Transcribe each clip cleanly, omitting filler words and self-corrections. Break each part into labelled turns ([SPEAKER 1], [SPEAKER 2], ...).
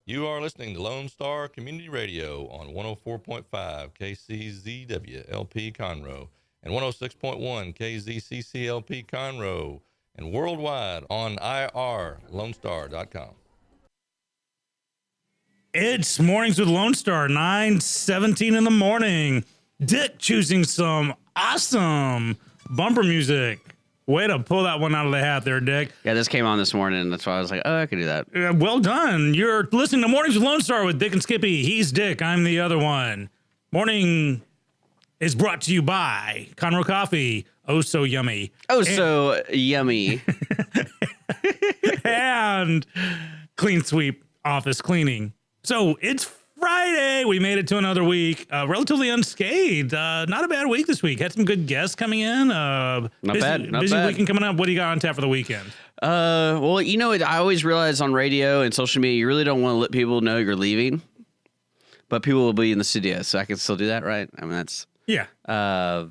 [SPEAKER 1] You are listening to Lone Star Community Radio on 104.5 KCZWLP Conroe and 106.1 KZCCLP Conroe and worldwide on irlonestar.com.
[SPEAKER 2] It's Mornings with Lone Star, 9:17 in the morning. Dick choosing some awesome bumper music. Way to pull that one out of the hat there, Dick.
[SPEAKER 3] Yeah, this came on this morning. That's why I was like, oh, I could do that.
[SPEAKER 2] Well done. You're listening to Mornings with Lone Star with Dick and Skippy. He's Dick. I'm the other one. Morning is brought to you by Conroe Coffee. Oh, so yummy.
[SPEAKER 3] Oh, so yummy.
[SPEAKER 2] And Clean Sweep Office Cleaning. So it's Friday. We made it to another week, relatively unscathed. Not a bad week this week. Had some good guests coming in. Not
[SPEAKER 3] bad.
[SPEAKER 2] Busy weekend coming up. What do you got on tap for the weekend?
[SPEAKER 3] Well, you know, I always realize on radio and social media, you really don't want to let people know you're leaving, but people will be in the studio, so I can still do that, right? I mean, that's
[SPEAKER 2] Yeah.
[SPEAKER 3] yeah.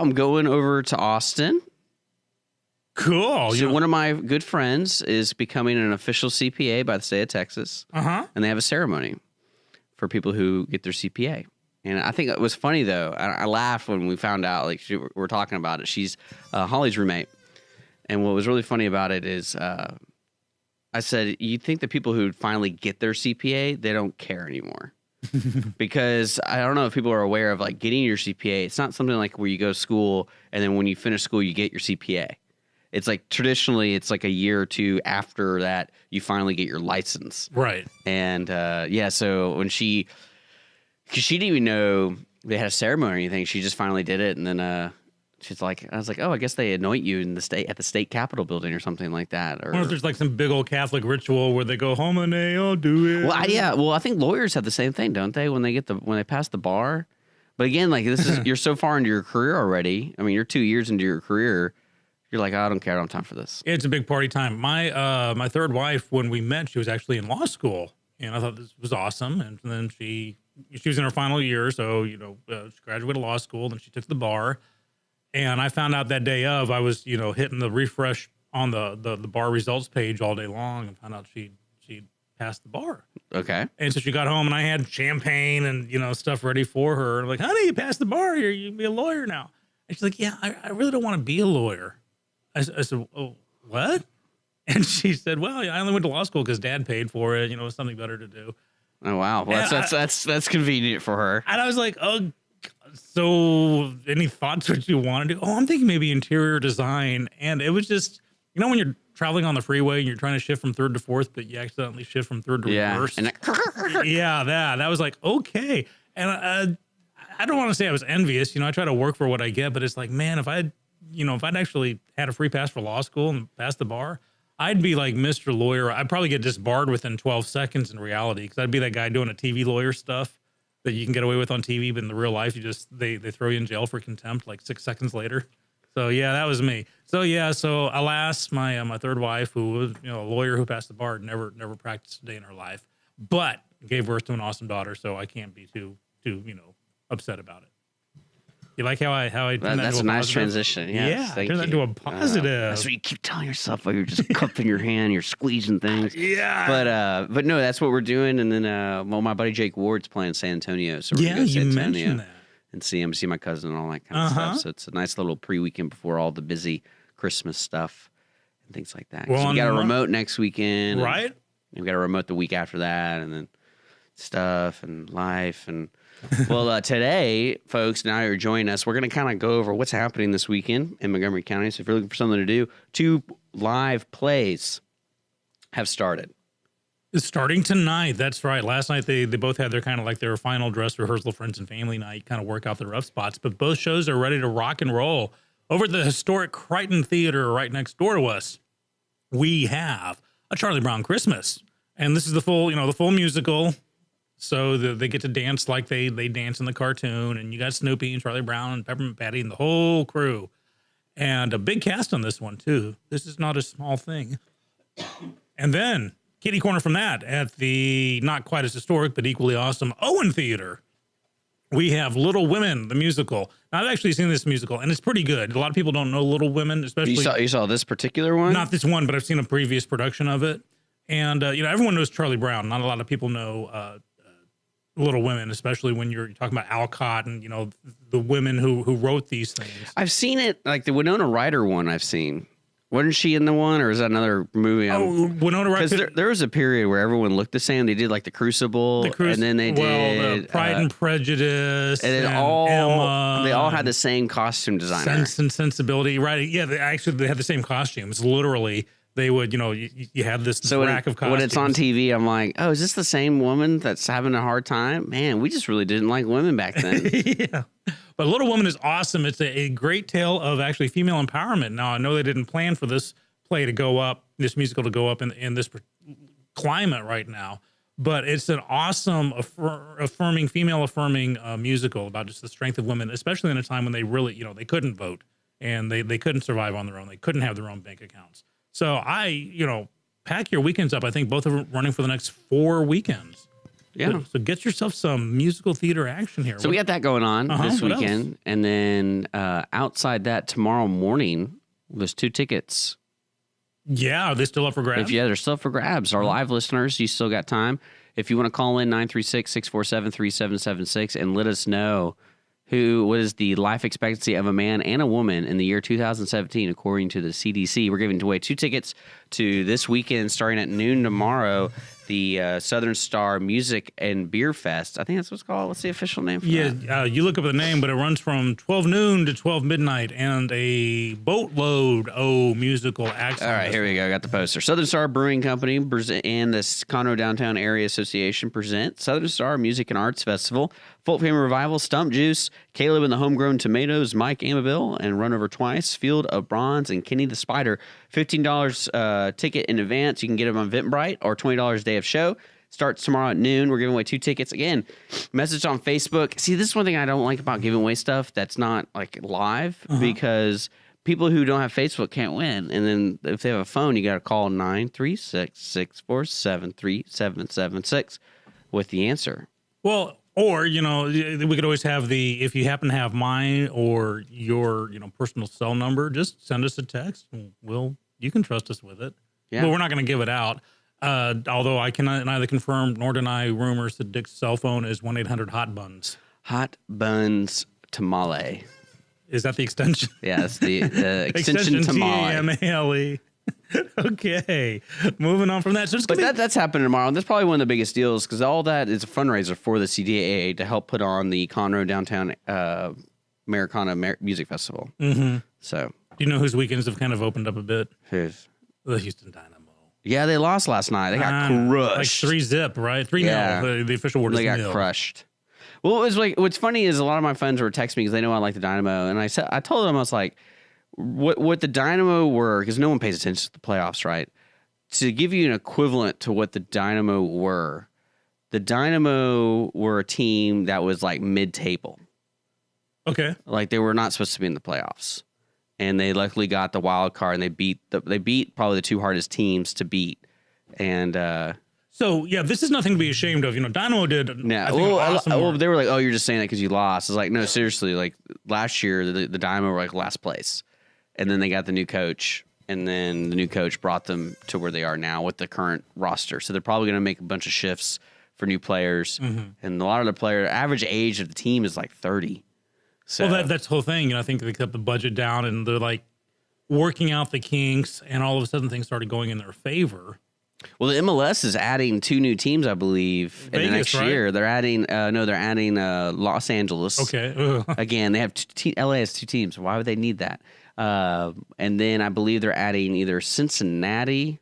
[SPEAKER 3] I'm going over to Austin.
[SPEAKER 2] Cool.
[SPEAKER 3] So one of my good friends is becoming an official CPA by the state of Texas. And they have a ceremony for people who get their CPA. And I think it was funny, though. I laughed when we found out, like, we're talking about it. She's Holly's roommate. And what was really funny about it is I said, you think the people who finally get their CPA, they don't care anymore. Because I don't know if people are aware of, like, getting your CPA. It's not something like where you go to school and then when you finish school, you get your CPA. It's like traditionally, it's like a year or two after that you finally get your license.
[SPEAKER 2] Right.
[SPEAKER 3] And yeah, so when because she didn't even know they had a ceremony or anything, she just finally did it. And then she's like, I was like, oh, I guess they anoint you in at the state capitol building or something like that. Or
[SPEAKER 2] I wonder if there's like some big old Catholic ritual where they go home and they all do it.
[SPEAKER 3] Well, yeah. Well, I think lawyers have the same thing, don't they? When they pass the bar. But again, like this is you're so far into your career already. I mean, you're 2 years into your career. You're like, oh, I don't care. I don't have time for this.
[SPEAKER 2] It's a big party time. My third wife, when we met, she was actually in law school, and I thought this was awesome. And then she was in her final year, so she graduated law school, then she took the bar. And I found out that day of, I was hitting the refresh on the bar results page all day long, and found out she passed the bar.
[SPEAKER 3] Okay.
[SPEAKER 2] And so she got home, and I had champagne and stuff ready for her. I'm like, honey, you passed the bar. You can be a lawyer now. And she's like, yeah, I really don't want to be a lawyer. I said, oh, what? And she said, well, I only went to law school because Dad paid for it. It was something better to do.
[SPEAKER 3] Oh, wow. Well, that's convenient for her.
[SPEAKER 2] And I was like, oh, so any thoughts what you want to do? Oh, I'm thinking maybe interior design. And it was just, when you're traveling on the freeway and you're trying to shift from third to fourth, but you accidentally shift from third to reverse.
[SPEAKER 3] And
[SPEAKER 2] that was like, okay. And I don't want to say I was envious. I try to work for what I get, but it's like, man, if I'd actually had a free pass for law school and passed the bar, I'd be like Mr. Lawyer. I'd probably get disbarred within 12 seconds in reality, because I'd be that guy doing a TV lawyer stuff that you can get away with on TV, but in the real life, they throw you in jail for contempt like 6 seconds later. So yeah, that was me. So yeah, alas, my third wife, who was a lawyer who passed the bar, never practiced a day in her life, but gave birth to an awesome daughter. So I can't be too upset about it. You like how I
[SPEAKER 3] that's a nice transition. Yes,
[SPEAKER 2] turn that into a positive.
[SPEAKER 3] That's what you keep telling yourself while you're just cupping your hand, you're squeezing things.
[SPEAKER 2] Yeah.
[SPEAKER 3] But no, that's what we're doing. And then my buddy Jake Ward's playing San Antonio, so we're gonna go to San Antonio
[SPEAKER 2] mentioned that.
[SPEAKER 3] and see him, see my cousin, and all that kind of stuff. So it's a nice little pre-weekend before all the busy Christmas stuff and things like that.
[SPEAKER 2] Well,
[SPEAKER 3] we got a remote next weekend,
[SPEAKER 2] right?
[SPEAKER 3] We got a remote the week after that, and then stuff and life and. Well, today, folks, now you're joining us. We're going to kind of go over what's happening this weekend in Montgomery County. So if you're looking for something to do, 2 live plays have started.
[SPEAKER 2] It's starting tonight. That's right. Last night, they both had their kind of like their final dress rehearsal, friends and family night, kind of work out the rough spots. But both shows are ready to rock and roll. Over at the historic Crichton Theater right next door to us, we have A Charlie Brown Christmas. And this is the full musical. So they get to dance like they dance in the cartoon, and you got Snoopy and Charlie Brown and Peppermint Patty and the whole crew. And a big cast on this one, too. This is not a small thing. And then, kitty corner from that, at the not quite as historic, but equally awesome Owen Theater, we have Little Women, the musical. Now, I've actually seen this musical, and it's pretty good. A lot of people don't know Little Women, especially...
[SPEAKER 3] You saw this particular one?
[SPEAKER 2] Not this one, but I've seen a previous production of it. And, everyone knows Charlie Brown. Not a lot of people know Little Women, especially when you're talking about Alcott and, the women who wrote these things.
[SPEAKER 3] I've seen it, like the Winona Ryder one I've seen. Wasn't she in the one, or is that another movie?
[SPEAKER 2] Winona Ryder.
[SPEAKER 3] Because there was a period where everyone looked the same. They did like the Crucible, and then they did
[SPEAKER 2] Pride and Prejudice,
[SPEAKER 3] and then
[SPEAKER 2] Emma.
[SPEAKER 3] They all had the same costume designer.
[SPEAKER 2] Sense and Sensibility, right? Yeah, they had the same costumes. Literally, they would, you have this rack of costumes.
[SPEAKER 3] When it's on TV, I'm like, oh, is this the same woman that's having a hard time? Man, we just really didn't like women back then.
[SPEAKER 2] Yeah. But Little Woman is awesome. It's a great tale of actually female empowerment. Now, I know they didn't plan for this play to go up, this musical to go up in this climate right now, but it's an awesome, female affirming musical about just the strength of women, especially in a time when they really, they couldn't vote and they couldn't survive on their own. They couldn't have their own bank accounts. So pack your weekends up. I think both are running for the next 4 weekends. Yeah. So get yourself some musical theater action here.
[SPEAKER 3] So we got that going on this weekend. And then outside that, tomorrow morning, there's 2 tickets.
[SPEAKER 2] Yeah. Are they still up for grabs?
[SPEAKER 3] They're still up for grabs. Our live listeners, you still got time. If you want to call in 936-647-3776 and let us know what is the life expectancy of a man and a woman in the year 2017, according to the CDC. We're giving away 2 tickets to this weekend starting at noon tomorrow, the Southern Star Music and Beer Fest. I think that's what it's called. What's the official name for that?
[SPEAKER 2] You look up the name, but it runs from 12 noon to 12 midnight and a boatload musical acts.
[SPEAKER 3] All right, here we go. I got the poster. Southern Star Brewing Company and the Conroe Downtown Area Association present Southern Star Music and Arts Festival, Folk Family Revival, Stump Juice, Caleb and the Homegrown Tomatoes, Mike Amabile, and Run Over Twice, Field of Bronze, and Kenny the Spider. $15 ticket in advance. You can get them on Eventbrite, or $20 day of show. Starts tomorrow at noon. We're giving away 2 tickets. Again, message on Facebook. See, this is one thing I don't like about giving away stuff that's not like live, because people who don't have Facebook can't win. And then if they have a phone, you got to call 936-647-3776 with the answer.
[SPEAKER 2] Well, or, we could always have if you happen to have mine or your, personal cell number, just send us a text. You can trust us with it. Yeah. But we're not going to give it out. Although I cannot neither confirm nor deny rumors that Dick's cell phone is 1-800-HOT-BUNS.
[SPEAKER 3] Hot Buns Tamale.
[SPEAKER 2] Is that the extension?
[SPEAKER 3] Yeah, it's the extension Tamale.
[SPEAKER 2] Tamale. Okay, moving on from that. So
[SPEAKER 3] that's happening tomorrow. That's probably one of the biggest deals, because all that is a fundraiser for the CDAA to help put on the Conroe Downtown Americana Music Festival. Mm-hmm. So,
[SPEAKER 2] do you know whose weekends have kind of opened up a bit?
[SPEAKER 3] Whose?
[SPEAKER 2] The Houston Dynamo.
[SPEAKER 3] Yeah, they lost last night. They got crushed.
[SPEAKER 2] Like 3-0, right? 3-0. The official word is nil.
[SPEAKER 3] They got crushed. Well, it was like, what's funny is a lot of my friends were texting me because they know I like the Dynamo, and I told them, I was like, what the Dynamo were, because no one pays attention to the playoffs, right? To give you an equivalent to what the Dynamo were a team that was like mid-table. Okay. Like they were not supposed to be in the playoffs, and they luckily got the wild card, and they beat probably the 2 hardest teams to beat, and
[SPEAKER 2] so yeah, this is nothing to be ashamed of. Dynamo did.
[SPEAKER 3] Yeah. Well, they were like, "Oh, you're just saying that because you lost." I was like, "No, seriously. Like last year, the Dynamo were like last place, and then they got the new coach, and then the new coach brought them to where they are now with the current roster. So they're probably going to make a bunch of shifts for new players, and a lot of the average age of the team is like 30. So
[SPEAKER 2] that's the whole thing. I think they kept the budget down, and they're like working out the kinks, and all of a sudden things started going in their favor.
[SPEAKER 3] Well, the MLS is adding 2 new teams, I believe, in the next year. They're adding Los Angeles. Okay. Again, they have LA has 2 teams. Why would they need that? And then I believe they're adding either Cincinnati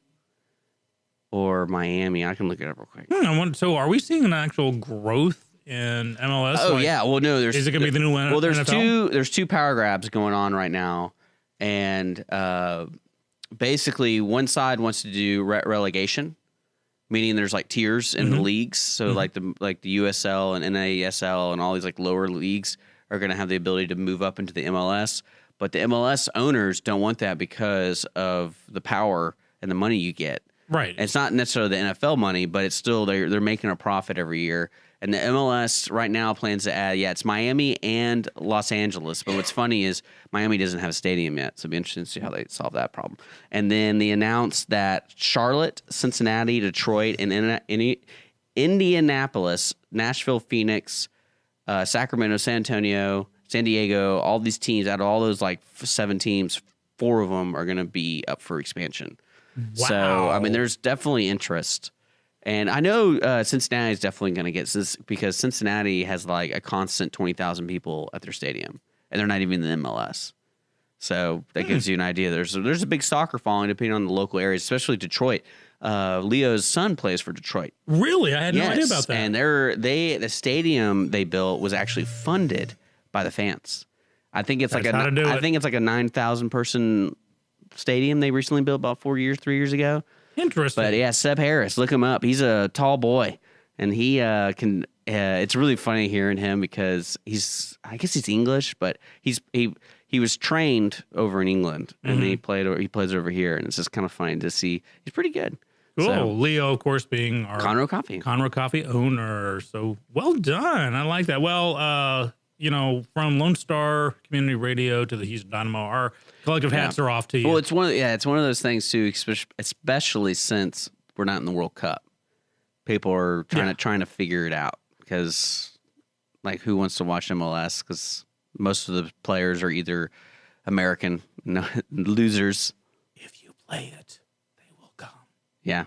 [SPEAKER 3] or Miami. I can look it up real quick.
[SPEAKER 2] So are we seeing an actual growth in MLS?
[SPEAKER 3] Oh, yeah. Well, no.
[SPEAKER 2] Is it going to be the new one?
[SPEAKER 3] Well, there's NFL? There's 2 power grabs going on right now. And basically, one side wants to do relegation, meaning there's like tiers in the leagues. So like the USL and NASL and all these like lower leagues are going to have the ability to move up into the MLS. But the MLS owners don't want that because of the power and the money you get.
[SPEAKER 2] Right.
[SPEAKER 3] And it's not necessarily the NFL money, but it's still they're making a profit every year. And the MLS right now plans to add, it's Miami and Los Angeles. But what's funny is Miami doesn't have a stadium yet, so it'll be interesting to see how they solve that problem. And then they announced that Charlotte, Cincinnati, Detroit, and Indianapolis, Nashville, Phoenix, Sacramento, San Antonio, San Diego, all these teams, out of all those like 7 teams, 4 of them are going to be up for expansion.
[SPEAKER 2] Wow.
[SPEAKER 3] So, I mean, there's definitely interest. And I know Cincinnati is definitely going to get this because Cincinnati has like a constant 20,000 people at their stadium, and they're not even in the MLS. So that gives you an idea. There's a big soccer following depending on the local areas, especially Detroit. Leo's son plays for Detroit.
[SPEAKER 2] Really? I had no idea about that.
[SPEAKER 3] And the stadium they built was actually funded by the fans. I think it's like a 9,000 person stadium they recently built about 3 years ago.
[SPEAKER 2] Interesting.
[SPEAKER 3] But yeah, Seb Harris, look him up. He's a tall boy, and he can. It's really funny hearing him because I guess he's English, but he was trained over in England, and he plays over here, and it's just kind of funny to see. He's pretty good.
[SPEAKER 2] Cool.
[SPEAKER 3] So,
[SPEAKER 2] Leo, of course, being our
[SPEAKER 3] Conroe Coffee
[SPEAKER 2] owner. So well done. I like that. Well, from Lone Star Community Radio to the Houston Dynamo, our collective hats are off to you.
[SPEAKER 3] Well, it's one of those things too, especially since we're not in the World Cup. People are trying to figure it out because, like, who wants to watch MLS? Because most of the players are either American losers.
[SPEAKER 2] If you play it, they will come.
[SPEAKER 3] Yeah.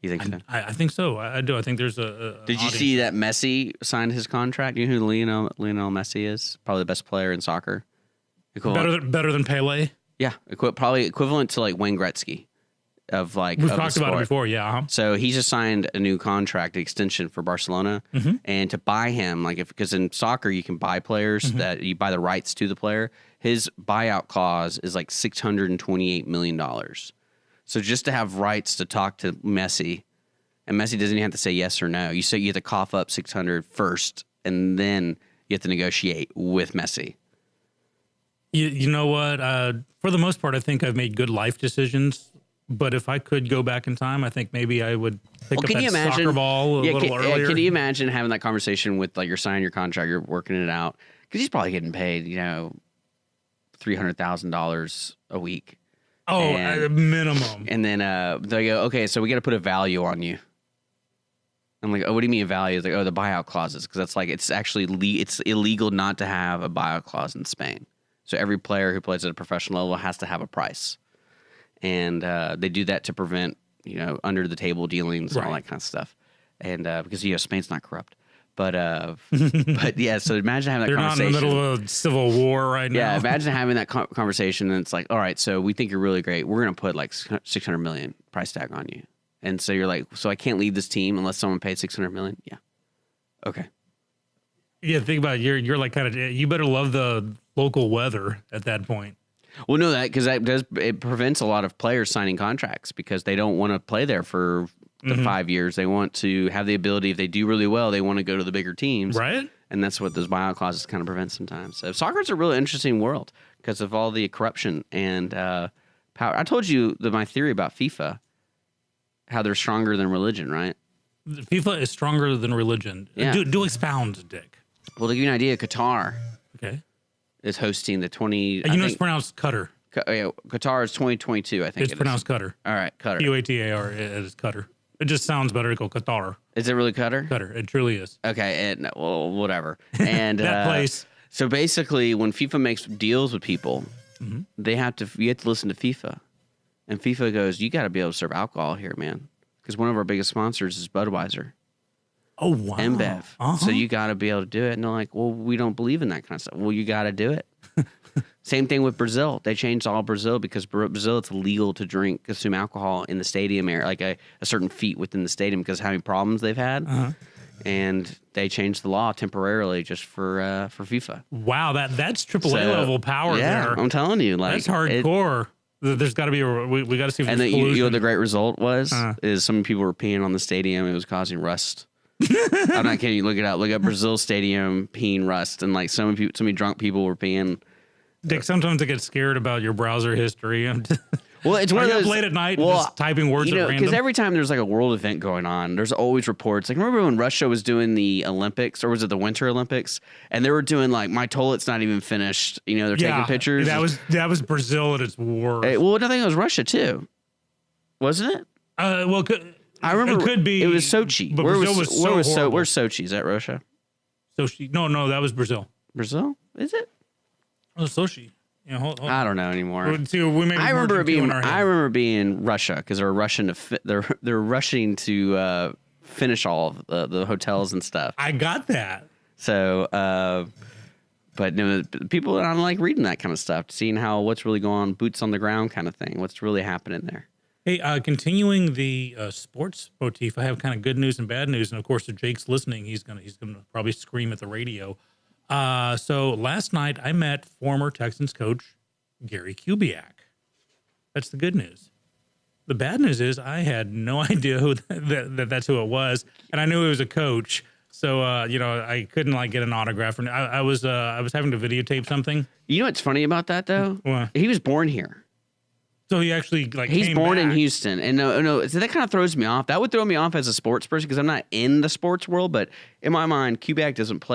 [SPEAKER 3] You think so?
[SPEAKER 2] I think so. I do. I think there's a
[SPEAKER 3] Did you see that Messi signed his contract? You know who Lionel Messi is? Probably the best player in soccer.
[SPEAKER 2] Better than Pele?
[SPEAKER 3] Yeah. Probably equivalent to like Wayne Gretzky. We've
[SPEAKER 2] talked about it before, yeah. Uh-huh.
[SPEAKER 3] So he just signed a new contract extension for Barcelona, and to buy him, because in soccer you can buy players that you buy the rights to the player. His buyout clause is like $628 million. So just to have rights to talk to Messi, and Messi doesn't even have to say yes or no. You have to cough up 600 first, and then you have to negotiate with Messi.
[SPEAKER 2] You know what? For the most part, I think I've made good life decisions. But if I could go back in time, I think maybe I would pick up that soccer ball a little earlier.
[SPEAKER 3] Can you imagine having that conversation with, like, you're signing your contract, you're working it out? Because he's probably getting paid, $300,000 a week.
[SPEAKER 2] Oh, at a minimum.
[SPEAKER 3] And then they go, okay, so we got to put a value on you. I'm like, oh, what do you mean a value? It's like, oh, the buyout clauses. Because that's like, it's actually it's illegal not to have a buyout clause in Spain. So every player who plays at a professional level has to have a price. And they do that to prevent, under the table dealings and all that kind of stuff. And because Spain's not corrupt, but yeah. So imagine having that
[SPEAKER 2] They're
[SPEAKER 3] conversation.
[SPEAKER 2] They're not in the middle of a civil war right now.
[SPEAKER 3] Yeah, imagine having that conversation, and it's like, all right, so we think you're really great. We're gonna put like $600 million price tag on you, and so you're like, so I can't leave this team unless someone paid $600 million. Yeah, okay.
[SPEAKER 2] Yeah, think about it. You're like you better love the local weather at that point.
[SPEAKER 3] Well, no, because it prevents a lot of players signing contracts because they don't want to play there for the 5 years. They want to have the ability, if they do really well, they want to go to the bigger teams.
[SPEAKER 2] Right.
[SPEAKER 3] And that's what those buyout clauses kind of prevent sometimes. So soccer's a really interesting world because of all the corruption and power. I told you my theory about FIFA, how they're stronger than religion, right?
[SPEAKER 2] FIFA is stronger than religion.
[SPEAKER 3] Yeah.
[SPEAKER 2] Do expound, Dick.
[SPEAKER 3] Well, to give you an idea, Qatar
[SPEAKER 2] is
[SPEAKER 3] hosting the 20...
[SPEAKER 2] it's pronounced Qatar.
[SPEAKER 3] Qatar is 2022, I think
[SPEAKER 2] it's pronounced Qatar.
[SPEAKER 3] All right, Qatar.
[SPEAKER 2] Qatar is Qatar. It just sounds better to go Qatar.
[SPEAKER 3] Is it really Qatar?
[SPEAKER 2] Qatar. It truly is.
[SPEAKER 3] Okay, well, whatever. And
[SPEAKER 2] that place.
[SPEAKER 3] So basically, when FIFA makes deals with people, you have to listen to FIFA. And FIFA goes, you got to be able to serve alcohol here, man. Because one of our biggest sponsors is Budweiser.
[SPEAKER 2] Oh, wow.
[SPEAKER 3] MBev. So you got to be able to do it. And they're like, well, we don't believe in that kind of stuff. Well, you got to do it. Same thing with Brazil. They changed all Brazil because Brazil, it's illegal to consume alcohol in the stadium area, like a certain feet within the stadium because of how many problems they've had. And they changed the law temporarily just for FIFA.
[SPEAKER 2] Wow, that's AAA level power there.
[SPEAKER 3] I'm telling you. That's
[SPEAKER 2] hardcore. There's got to be we got to see if
[SPEAKER 3] and
[SPEAKER 2] there's
[SPEAKER 3] you know what the great result was? Is some people were peeing on the stadium. It was causing rust. I'm not kidding you. Look it up. Look up Brazil Stadium peeing rust, and like so many drunk people were peeing.
[SPEAKER 2] Dick, sometimes I get scared about your browser history.
[SPEAKER 3] Well, it's one
[SPEAKER 2] Are
[SPEAKER 3] of
[SPEAKER 2] you up
[SPEAKER 3] those
[SPEAKER 2] late at night just typing words at random?
[SPEAKER 3] because every time there's like a world event going on, there's always reports. Like, remember when Russia was doing the Olympics, or was it the Winter Olympics? And they were doing like, my toilet's not even finished. They're taking pictures.
[SPEAKER 2] That was Brazil at its worst.
[SPEAKER 3] Well, I think it was Russia too, wasn't it?
[SPEAKER 2] Well,
[SPEAKER 3] I remember
[SPEAKER 2] it could be.
[SPEAKER 3] It was Sochi.
[SPEAKER 2] But
[SPEAKER 3] where's
[SPEAKER 2] Sochi?
[SPEAKER 3] Is that Russia?
[SPEAKER 2] Sochi? No, that was Brazil.
[SPEAKER 3] Brazil? Is it?
[SPEAKER 2] Oh, Sochi. Yeah, hold.
[SPEAKER 3] I don't know anymore.
[SPEAKER 2] I
[SPEAKER 3] remember it being Russia because they're rushing to finish all of the hotels and stuff.
[SPEAKER 2] I got that.
[SPEAKER 3] So, but no, people, I don't like reading that kind of stuff, seeing what's really going on, boots on the ground kind of thing. What's really happening there?
[SPEAKER 2] Hey, continuing the sports motif, I have kind of good news and bad news, and of course, if Jake's listening, he's gonna probably scream at the radio. So last night I met former Texans coach Gary Kubiak. That's the good news. The bad news is I had no idea that's who it was, and I knew he was a coach. So I couldn't get an autograph. And I was having to videotape something.
[SPEAKER 3] You know what's funny about that though?
[SPEAKER 2] What?
[SPEAKER 3] He was born here.
[SPEAKER 2] So he actually
[SPEAKER 3] he's born
[SPEAKER 2] back
[SPEAKER 3] in Houston, and no, so that kind of throws me off. That would throw me off as a sports person because I'm not in the sports world. But in my mind, Kubiak doesn't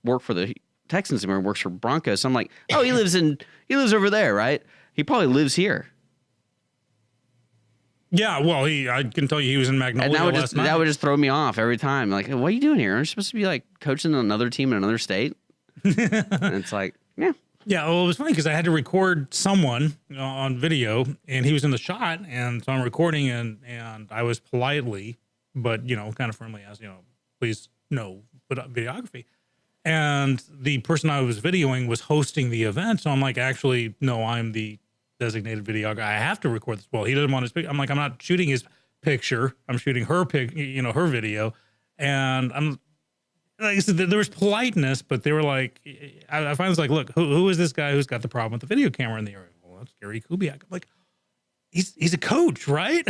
[SPEAKER 3] work for the Texans anymore. He works for Broncos. So I'm like, oh, he lives over there, right? He probably lives here.
[SPEAKER 2] Yeah, well, I can tell you he was in Magnolia last night.
[SPEAKER 3] That would just throw me off every time. Like, what are you doing here? Aren't you supposed to be coaching another team in another state? And it's like, yeah.
[SPEAKER 2] Yeah, well, it was funny because I had to record someone on video, and he was in the shot, and so I'm recording, and I was politely, but kind of firmly asked, please no videography. And the person I was videoing was hosting the event, so I'm like, actually, no, I'm the designated videographer. I have to record this. Well, he doesn't want his picture. I'm like, I'm not shooting his picture. I'm shooting her her video, and I'm. Like I said, there was politeness, but they were like, I finally was like, look, who is this guy who's got the problem with the video camera in the area? Well, that's Gary Kubiak. I'm like, he's a coach, right?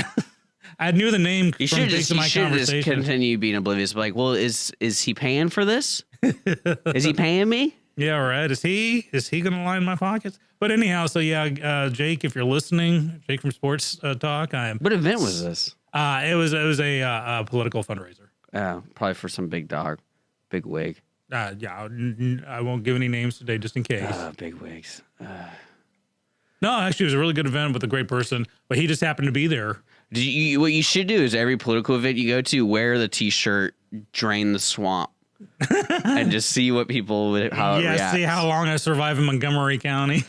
[SPEAKER 2] I knew the name from based on my conversation.
[SPEAKER 3] Just continue being oblivious. Like, well, is he paying for this? Is he paying me?
[SPEAKER 2] Yeah, right. Is he going to line my pockets? But anyhow, so yeah, Jake, if you're listening, Jake from Sports Talk,
[SPEAKER 3] What event was this?
[SPEAKER 2] It was a political fundraiser.
[SPEAKER 3] Oh, probably for some big dog. Big wig.
[SPEAKER 2] Yeah, I won't give any names today just in case.
[SPEAKER 3] Big wigs.
[SPEAKER 2] No, actually, it was a really good event with a great person, but he just happened to be there.
[SPEAKER 3] What you should do is every political event you go to, wear the T-shirt, drain the swamp, and just see what people it reacts.
[SPEAKER 2] See how long I survive in Montgomery County.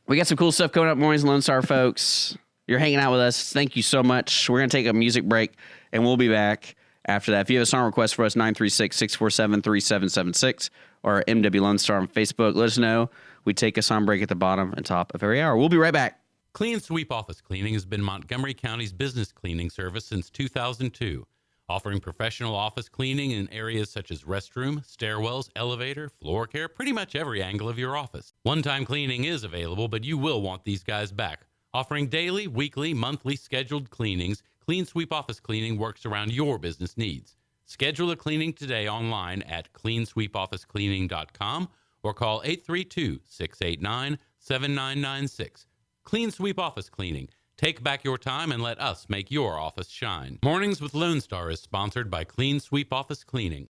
[SPEAKER 3] We got some cool stuff coming up, Mornings Lone Star, folks. You're hanging out with us. Thank you so much. We're gonna take a music break, and we'll be back. After that, if you have a song request for us, 936-647-3776 or MW Lone Star on Facebook, let us know. We take a song break at the bottom and top of every hour. We'll be right back.
[SPEAKER 1] Clean Sweep Office Cleaning has been Montgomery County's business cleaning service since 2002, offering professional office cleaning in areas such as restroom, stairwells, elevator, floor care, pretty much every angle of your office. One-time cleaning is available, but you will want these guys back. Offering daily, weekly, monthly scheduled cleanings, Clean Sweep Office Cleaning works around your business needs. Schedule a cleaning today online at cleansweepofficecleaning.com or call 832-689-7996. Clean Sweep Office Cleaning. Take back your time and let us make your office shine. Mornings with Lone Star is sponsored by Clean Sweep Office Cleaning.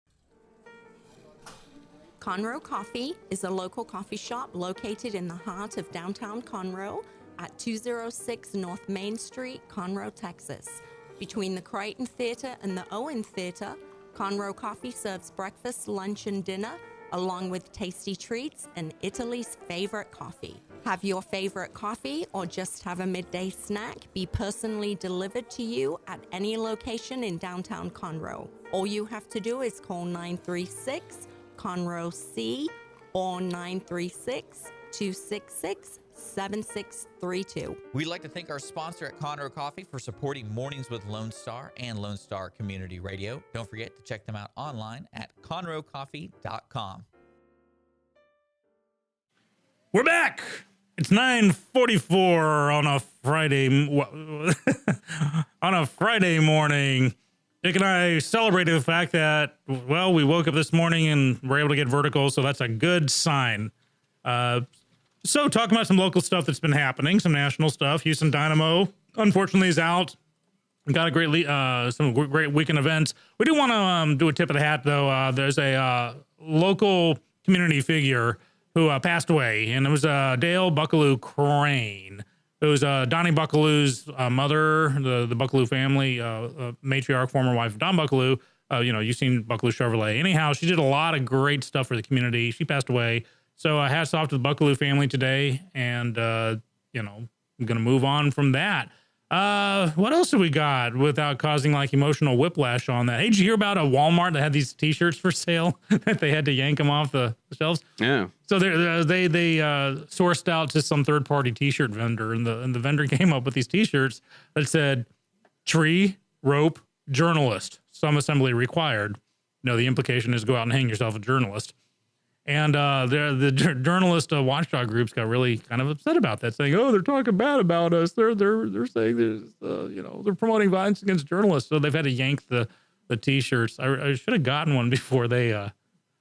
[SPEAKER 4] Conroe Coffee is a local coffee shop located in the heart of downtown Conroe at 206 North Main Street, Conroe, Texas. Between the Crichton Theater and the Owen Theater, Conroe Coffee serves breakfast, lunch, and dinner, along with tasty treats and Italy's favorite coffee. Have your favorite coffee or just have a midday snack be personally delivered to you at any location in downtown Conroe. All you have to do is call 936-CONROE-C or 936-266-7632.
[SPEAKER 5] We'd like to thank our sponsor at Conroe Coffee for supporting Mornings with Lone Star and Lone Star Community Radio. Don't forget to check them out online at conroecoffee.com.
[SPEAKER 2] We're back. It's 9:44 on a Friday morning. Dick and I celebrated the fact that, we woke up this morning and were able to get vertical, so that's a good sign. So talking about some local stuff that's been happening, some national stuff. Houston Dynamo, unfortunately, is out. Got a great, some great weekend events. We do want to do a tip of the hat, though. There's a local community figure who passed away, and it was Dale Buckaloo Crane. It was Donnie Buckaloo's mother, the Buckaloo family, matriarch, former wife of Don Buckaloo. You've seen Buckaloo Chevrolet. Anyhow, she did a lot of great stuff for the community. She passed away. So hats off to the Buckaloo family today, and I'm going to move on from that. What else have we got without causing like emotional whiplash on that? Hey, did you hear about a Walmart that had these T-shirts for sale that they had to yank them off the shelves?
[SPEAKER 3] Yeah.
[SPEAKER 2] So they sourced out to some third-party T-shirt vendor, and the vendor came up with these T-shirts that said "Tree, Rope, Journalist, Some Assembly Required." The implication is go out and hang yourself a journalist. And the journalist watchdog groups got really kind of upset about that, saying, "Oh, they're talking bad about us. They're saying there's they're promoting violence against journalists." So they've had to yank the T-shirts. I should have gotten one before they.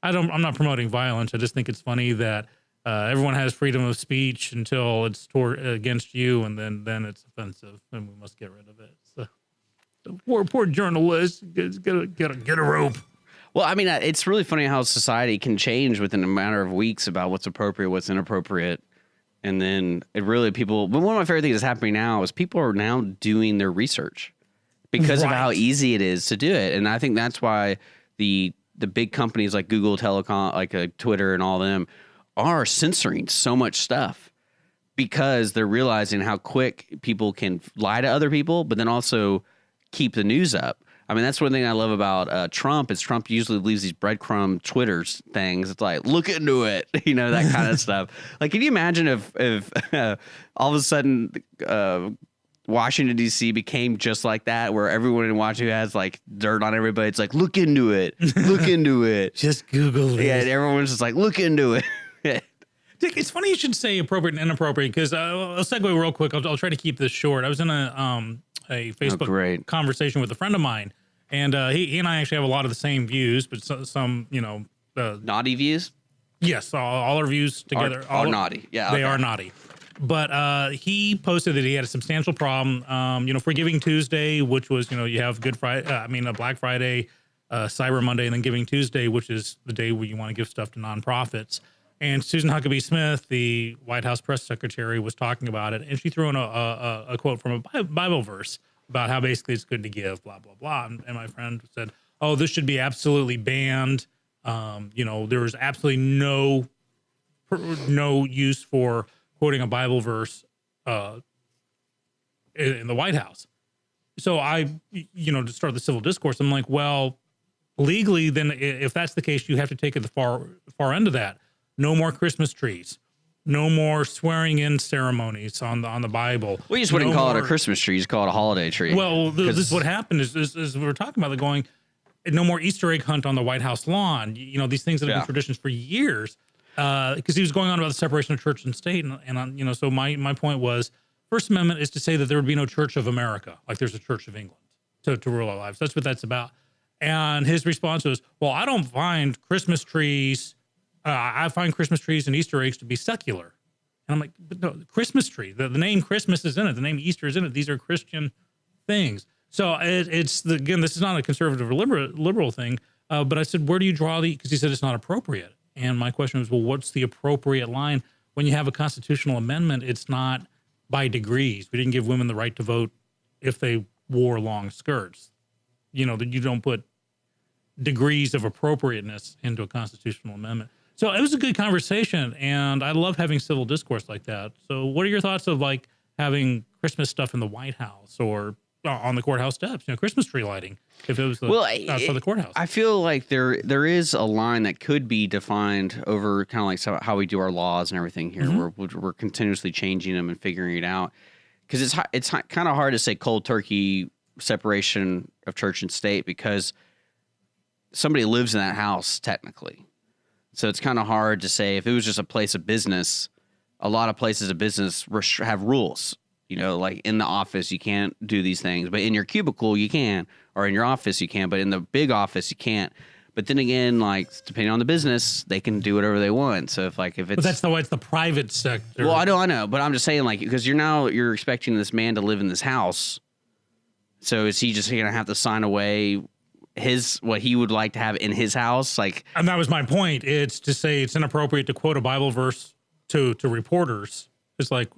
[SPEAKER 2] I'm not promoting violence. I just think it's funny that everyone has freedom of speech until it's against you, and then it's offensive, and we must get rid of it. So poor journalists, get a rope.
[SPEAKER 3] Well, I mean, it's really funny how society can change within a matter of weeks about what's appropriate, what's inappropriate. And then but one of my favorite things that's happening now is people are now doing their research because of how easy it is to do it. And I think that's why the big companies like Google, Telecom, like Twitter and all them are censoring so much stuff because they're realizing how quick people can lie to other people, but then also keep the news up. I mean, that's one thing I love about Trump is Trump usually leaves these breadcrumb Twitters things. It's like, look into it, that kind of stuff. Like, can you imagine if all of a sudden Washington, D.C. became just like that, where everyone in Washington has like dirt on everybody? It's like, look into it. Look into it.
[SPEAKER 2] Just Google it.
[SPEAKER 3] Yeah, and everyone's just like, look into it.
[SPEAKER 2] Dick, it's funny you should say appropriate and inappropriate because I'll segue real quick. I'll try to keep this short. I was in a Facebook conversation with a friend of mine, and he and I actually have a lot of the same views, but some
[SPEAKER 3] naughty views.
[SPEAKER 2] Yes, all our views together
[SPEAKER 3] are naughty. Yeah,
[SPEAKER 2] they are naughty. But he posted that he had a substantial problem. For Giving Tuesday, which was you have Good Friday, Black Friday, Cyber Monday, and then Giving Tuesday, which is the day where you want to give stuff to nonprofits. And Susan Huckabee Smith, the White House press secretary, was talking about it, and she threw in a quote from a Bible verse about how basically it's good to give, blah, blah, blah. And my friend said, "Oh, this should be absolutely banned. There is absolutely no use for quoting a Bible verse in the White House." So to start the civil discourse, I'm like, well, legally, then if that's the case, you have to take it the far end of that. No more Christmas trees. No more swearing in ceremonies on the Bible.
[SPEAKER 3] We just wouldn't call it a Christmas tree. You just call it a holiday tree.
[SPEAKER 2] Well, this is what happened is we were talking about going, no more Easter egg hunt on the White House lawn. These things that have been traditions for years. Because he was going on about the separation of church and state. And so my point was, First Amendment is to say that there would be no Church of America, like there's a Church of England, to rule our lives. That's what that's about. And his response was, well, I don't find Christmas trees... I find Christmas trees and Easter eggs to be secular. And I'm like, but no, the Christmas tree, the name Christmas is in it. The name Easter is in it. These are Christian things. So again, this is not a conservative or liberal thing. But I said, where do you draw because he said it's not appropriate. And my question was, well, what's the appropriate line? When you have a constitutional amendment, it's not by degrees. We didn't give women the right to vote if they wore long skirts. You don't put degrees of appropriateness into a constitutional amendment. So it was a good conversation, and I love having civil discourse like that. So what are your thoughts of like having Christmas stuff in the White House or on the courthouse steps? Christmas tree lighting, if it was outside the courthouse.
[SPEAKER 3] I feel like there is a line that could be defined over kind of like how we do our laws and everything here. Mm-hmm. We're continuously changing them and figuring it out because it's kind of hard to say cold turkey separation of church and state because somebody lives in that house technically. So it's kind of hard to say if it was just a place of business. A lot of places of business have rules. Like in the office, you can't do these things, but in your cubicle, you can, or in your office, you can, but in the big office, you can't. But then again, like depending on the business, they can do whatever they want. So if it's
[SPEAKER 2] But that's the way it's the private sector.
[SPEAKER 3] well, I know, but I'm just saying like because you're expecting this man to live in this house. So is he just going to have to sign away what he would like to have in his house? Like,
[SPEAKER 2] and that was my point. It's to say it's inappropriate to quote a Bible verse to reporters. It's like,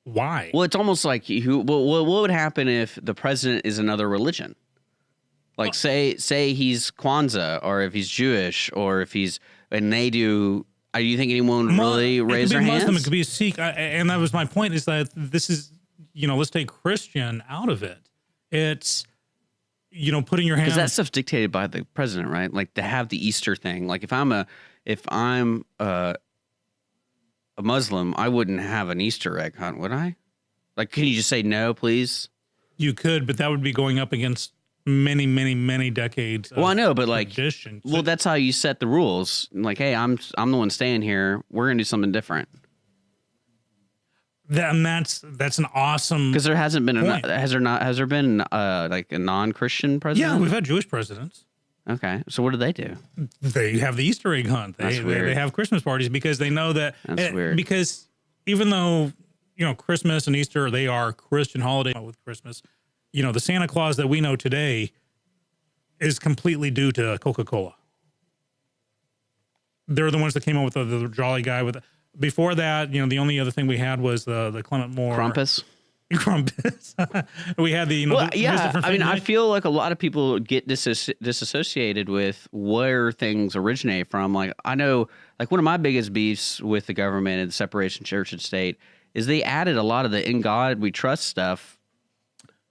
[SPEAKER 2] why?
[SPEAKER 3] well, it's almost like what would happen if the president is another religion? Like say he's Kwanzaa, or if he's Jewish, or if he's and they do. Do you think anyone would really raise their
[SPEAKER 2] Muslim,
[SPEAKER 3] hands?
[SPEAKER 2] it could be a Sikh, and that was my point. Is that this is let's take Christian out of it. It's putting your hands
[SPEAKER 3] Because that stuff's dictated by the president, right? Like to have the Easter thing. Like if I'm a Muslim, I wouldn't have an Easter egg hunt, would I? Like, can you just say no, please?
[SPEAKER 2] You could, but that would be going up against many, many, many decades.
[SPEAKER 3] Well, I know, but like,
[SPEAKER 2] tradition.
[SPEAKER 3] well, that's how you set the rules. Like, hey, I'm the one staying here. We're gonna do something different.
[SPEAKER 2] That's an awesome.
[SPEAKER 3] Because there hasn't been
[SPEAKER 2] point.
[SPEAKER 3] has there been like a non-Christian president?
[SPEAKER 2] Yeah, we've had Jewish presidents.
[SPEAKER 3] Okay, so what do they do?
[SPEAKER 2] They have the Easter egg hunt.
[SPEAKER 3] That's weird.
[SPEAKER 2] They have Christmas parties because they know that.
[SPEAKER 3] That's weird.
[SPEAKER 2] Because even though Christmas and Easter, they are Christian holidays with Christmas. The Santa Claus that we know today is completely due to Coca-Cola. They're the ones that came up with the jolly guy with. Before that, the only other thing we had was the Clement Moore
[SPEAKER 3] Krampus.
[SPEAKER 2] Krampus. We had the
[SPEAKER 3] well, yeah. I mean, I feel like a lot of people get disassociated with where things originate from. Like I know, like one of my biggest beefs with the government and the separation of church and state is they added a lot of the "In God We Trust" stuff.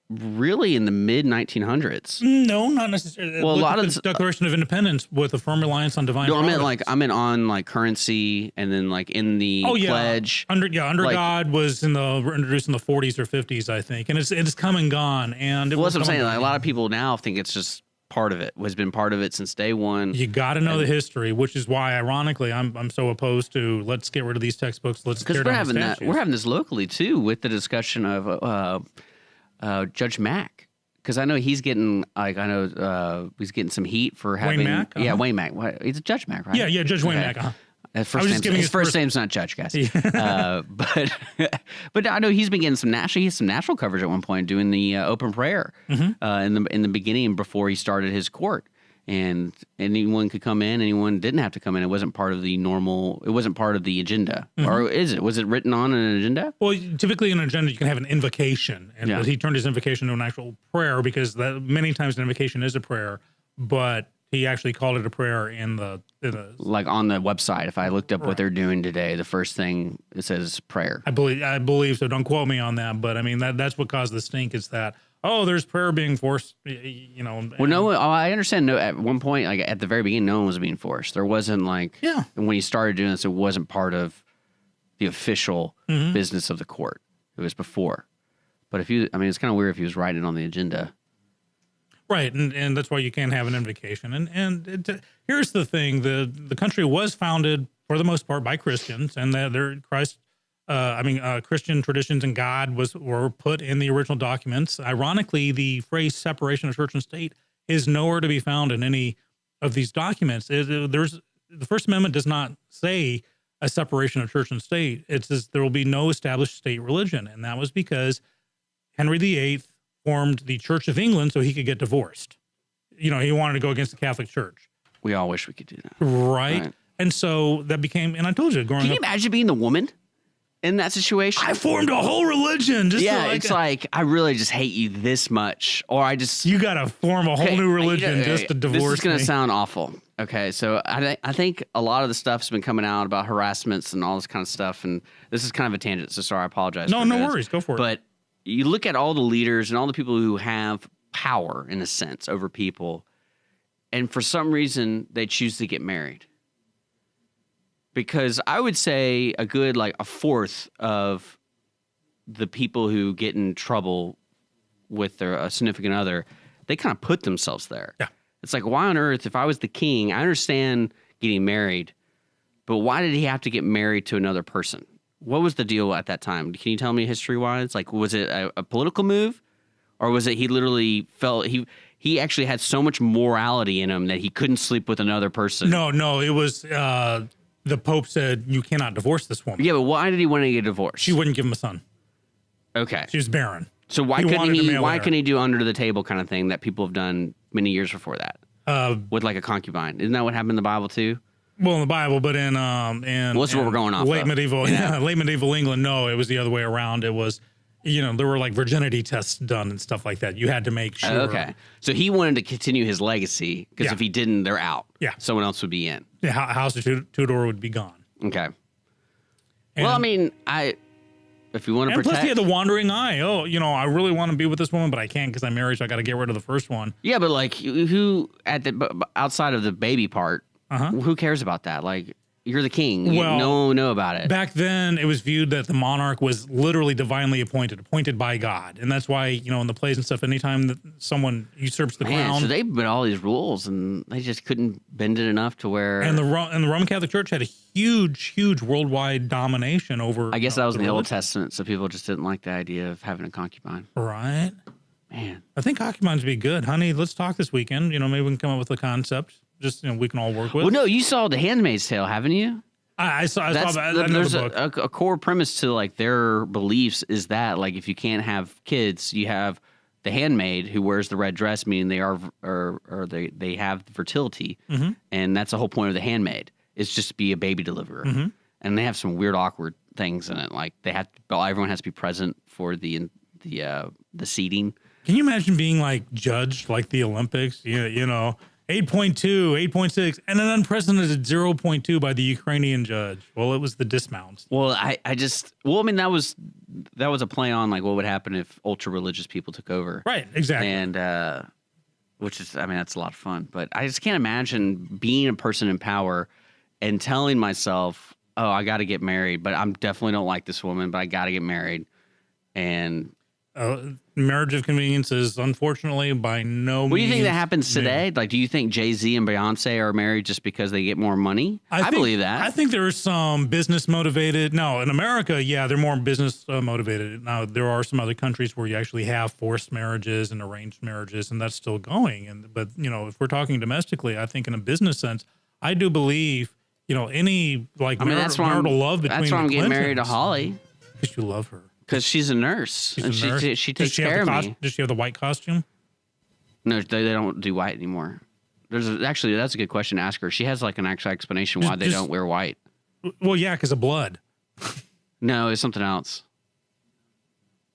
[SPEAKER 3] Really, in the mid 1900s.
[SPEAKER 2] No, not necessarily.
[SPEAKER 3] Well, a lot of
[SPEAKER 2] the Declaration of Independence with a firm reliance on divine.
[SPEAKER 3] No, I meant on like currency, and then like in the pledge.
[SPEAKER 2] Under God was introduced in the 40s or 50s, I think, and it's come and gone. And
[SPEAKER 3] Well, that's what I'm saying. Like, a lot of people now think it's just part of it. Has been part of it since day one.
[SPEAKER 2] You got to know the history, which is why, ironically, I'm so opposed to let's get rid of these textbooks. Let's tear down the statues.
[SPEAKER 3] We're having this locally too with the discussion of Judge Mack, because I know he's getting he's getting some heat for having
[SPEAKER 2] Wayne Mack.
[SPEAKER 3] Yeah, Wayne Mack. He's a Judge Mack, right?
[SPEAKER 2] Yeah, Judge Wayne Mack.
[SPEAKER 3] His first name's not Judge, guys. But I know he's been getting some national coverage at one point doing the open prayer in the beginning before he started his court. And anyone could come in, anyone didn't have to come in. It wasn't part of the normal, it wasn't part of the agenda. Or is it? Was it written on an agenda?
[SPEAKER 2] Well, typically in an agenda, you can have an invocation. But he turned his invocation to an actual prayer because many times an invocation is a prayer, but he actually called it a prayer in the
[SPEAKER 3] like on the website. If I looked up what they're doing today, the first thing it says prayer.
[SPEAKER 2] I believe so. Don't quote me on that, but I mean that's what caused the stink. Is that there's prayer being forced?
[SPEAKER 3] Well, no, I understand. No, at one point, like at the very beginning, no one was being forced. There wasn't like And when he started doing this, it wasn't part of the official business of the court. It was before. But it's kind of weird if he was writing it on the agenda.
[SPEAKER 2] Right, and that's why you can't have an invocation. And here's the thing: the country was founded for the most part by Christians, and Christian traditions and God were put in the original documents. Ironically, the phrase "separation of church and state" is nowhere to be found in any of these documents. The First Amendment does not say a separation of church and state. It says there will be no established state religion, and that was because Henry VIII formed the Church of England so he could get divorced. He wanted to go against the Catholic Church.
[SPEAKER 3] We all wish we could do that.
[SPEAKER 2] Right. And so that became, and I told you, growing up.
[SPEAKER 3] Can you imagine being the woman in that situation?
[SPEAKER 2] I formed a whole religion.
[SPEAKER 3] It's like, I really just hate you this much. Or
[SPEAKER 2] you got to form a whole new religion just to divorce me.
[SPEAKER 3] This is going to sound awful. Okay, so I think a lot of the stuff's been coming out about harassments and all this kind of stuff. And this is kind of a tangent, so sorry, I apologize.
[SPEAKER 2] No worries. Go for it.
[SPEAKER 3] But you look at all the leaders and all the people who have power, in a sense, over people, and for some reason, they choose to get married. Because I would say a fourth of the people who get in trouble with their significant other, they kind of put themselves there.
[SPEAKER 2] Yeah.
[SPEAKER 3] It's like, why on earth, if I was the king, I understand getting married, but why did he have to get married to another person? What was the deal at that time? Can you tell me history-wise? Like, was it a political move? Or was it he literally felt he actually had so much morality in him that he couldn't sleep with another person.
[SPEAKER 2] No, it was the Pope said you cannot divorce this woman.
[SPEAKER 3] Yeah, but why did he want to get divorced?
[SPEAKER 2] She wouldn't give him a son.
[SPEAKER 3] Okay.
[SPEAKER 2] She was barren.
[SPEAKER 3] So why
[SPEAKER 2] He
[SPEAKER 3] couldn't
[SPEAKER 2] wanted to
[SPEAKER 3] he?
[SPEAKER 2] mail
[SPEAKER 3] Why
[SPEAKER 2] her.
[SPEAKER 3] couldn't he do under the table kind of thing that people have done many years before that with like a concubine? Isn't that what happened in the Bible too?
[SPEAKER 2] Well, in the Bible, but in
[SPEAKER 3] Well, that's what we're going off
[SPEAKER 2] late
[SPEAKER 3] of.
[SPEAKER 2] medieval, late medieval England. No, it was the other way around. It was, there were like virginity tests done and stuff like that. You had to make sure.
[SPEAKER 3] Okay. So he wanted to continue his legacy because
[SPEAKER 2] Yeah.
[SPEAKER 3] if he didn't, they're out.
[SPEAKER 2] Yeah.
[SPEAKER 3] Someone else would be in.
[SPEAKER 2] The House of Tudor would be gone.
[SPEAKER 3] Okay.
[SPEAKER 2] And,
[SPEAKER 3] Well, I mean, if you want to
[SPEAKER 2] and
[SPEAKER 3] protect.
[SPEAKER 2] plus he had the wandering eye. Oh, I really want to be with this woman, but I can't because I'm married, so I got to get rid of the first one.
[SPEAKER 3] Yeah, but like who outside of the baby part, who cares about that? Like you're the king.
[SPEAKER 2] Well,
[SPEAKER 3] No one will know about it.
[SPEAKER 2] Back then, it was viewed that the monarch was literally divinely appointed by God, and that's why in the plays and stuff, anytime that someone usurps the
[SPEAKER 3] Man,
[SPEAKER 2] crown,
[SPEAKER 3] so they put all these rules and they just couldn't bend it enough to where.
[SPEAKER 2] and the Roman Catholic Church had a huge worldwide domination over.
[SPEAKER 3] I guess that was in the Old
[SPEAKER 2] religion.
[SPEAKER 3] Testament, so people just didn't like the idea of having a concubine.
[SPEAKER 2] Right?
[SPEAKER 3] Man,
[SPEAKER 2] I think concubines would be good, honey. Let's talk this weekend. Maybe we can come up with a concept. Just we can all work with.
[SPEAKER 3] well, no, you saw The Handmaid's Tale, haven't you?
[SPEAKER 2] I saw. I know
[SPEAKER 3] There's
[SPEAKER 2] the book.
[SPEAKER 3] a core premise to like their beliefs is that like if you can't have kids, you have the handmaid who wears the red dress, meaning they are or they have fertility, and that's the whole point of the handmaid is just to be a baby deliverer. And they have some weird, awkward things in it, like everyone has to be present for the seating.
[SPEAKER 2] Can you imagine being like judged like the Olympics? 8.2, 8.6, and an unprecedented 0.2 by the Ukrainian judge. Well, it was the dismounts.
[SPEAKER 3] Well, I mean that was a play on like what would happen if ultra religious people took over.
[SPEAKER 2] Right, exactly.
[SPEAKER 3] And which is, I mean, that's a lot of fun. But I just can't imagine being a person in power and telling myself, oh, I got to get married, but I'm definitely don't like this woman, but I got to get married. And
[SPEAKER 2] Marriage of convenience is unfortunately by no means.
[SPEAKER 3] what do you think that happens today? Like, do you think Jay-Z and Beyonce are married just because they get more money? I believe that.
[SPEAKER 2] I think there's some business motivated. No, in America, yeah, they're more business motivated. Now, there are some other countries where you actually have forced marriages and arranged marriages, and that's still going. But if we're talking domestically, I think in a business sense, I do believe any like marital love between.
[SPEAKER 3] That's why I'm
[SPEAKER 2] the
[SPEAKER 3] getting married to
[SPEAKER 2] Clintons.
[SPEAKER 3] Holly
[SPEAKER 2] Because you love her.
[SPEAKER 3] because she's a nurse
[SPEAKER 2] She's
[SPEAKER 3] and
[SPEAKER 2] a nurse.
[SPEAKER 3] she
[SPEAKER 2] Does
[SPEAKER 3] takes care of me.
[SPEAKER 2] Does she have the white costume?
[SPEAKER 3] No, they don't do white anymore. Actually, that's a good question to ask her. She has like an actual explanation why they don't wear white.
[SPEAKER 2] Well, yeah, because of blood.
[SPEAKER 3] No, it's something else.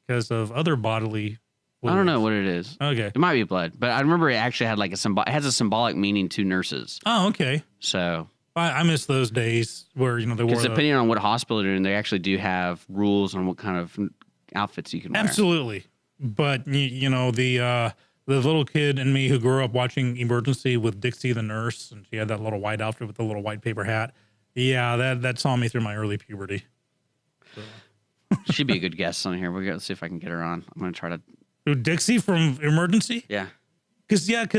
[SPEAKER 2] Because of other bodily.
[SPEAKER 3] I don't know what it is.
[SPEAKER 2] Okay.
[SPEAKER 3] It might be blood, but I remember it actually had like it has a symbolic meaning to nurses.
[SPEAKER 2] Oh, okay.
[SPEAKER 3] So
[SPEAKER 2] I miss those days where they wore.
[SPEAKER 3] because depending on what hospital you're in, they actually do have rules on what kind of outfits you can wear.
[SPEAKER 2] Absolutely, but the little kid in me who grew up watching Emergency with Dixie the nurse, and she had that little white outfit with the little white paper hat. Yeah, that saw me through my early puberty.
[SPEAKER 3] She'd be a good guest on here. We're gonna see if I can get her on. I'm gonna try to.
[SPEAKER 2] Who, Dixie from Emergency?
[SPEAKER 3] Yeah.
[SPEAKER 2] Because Rick,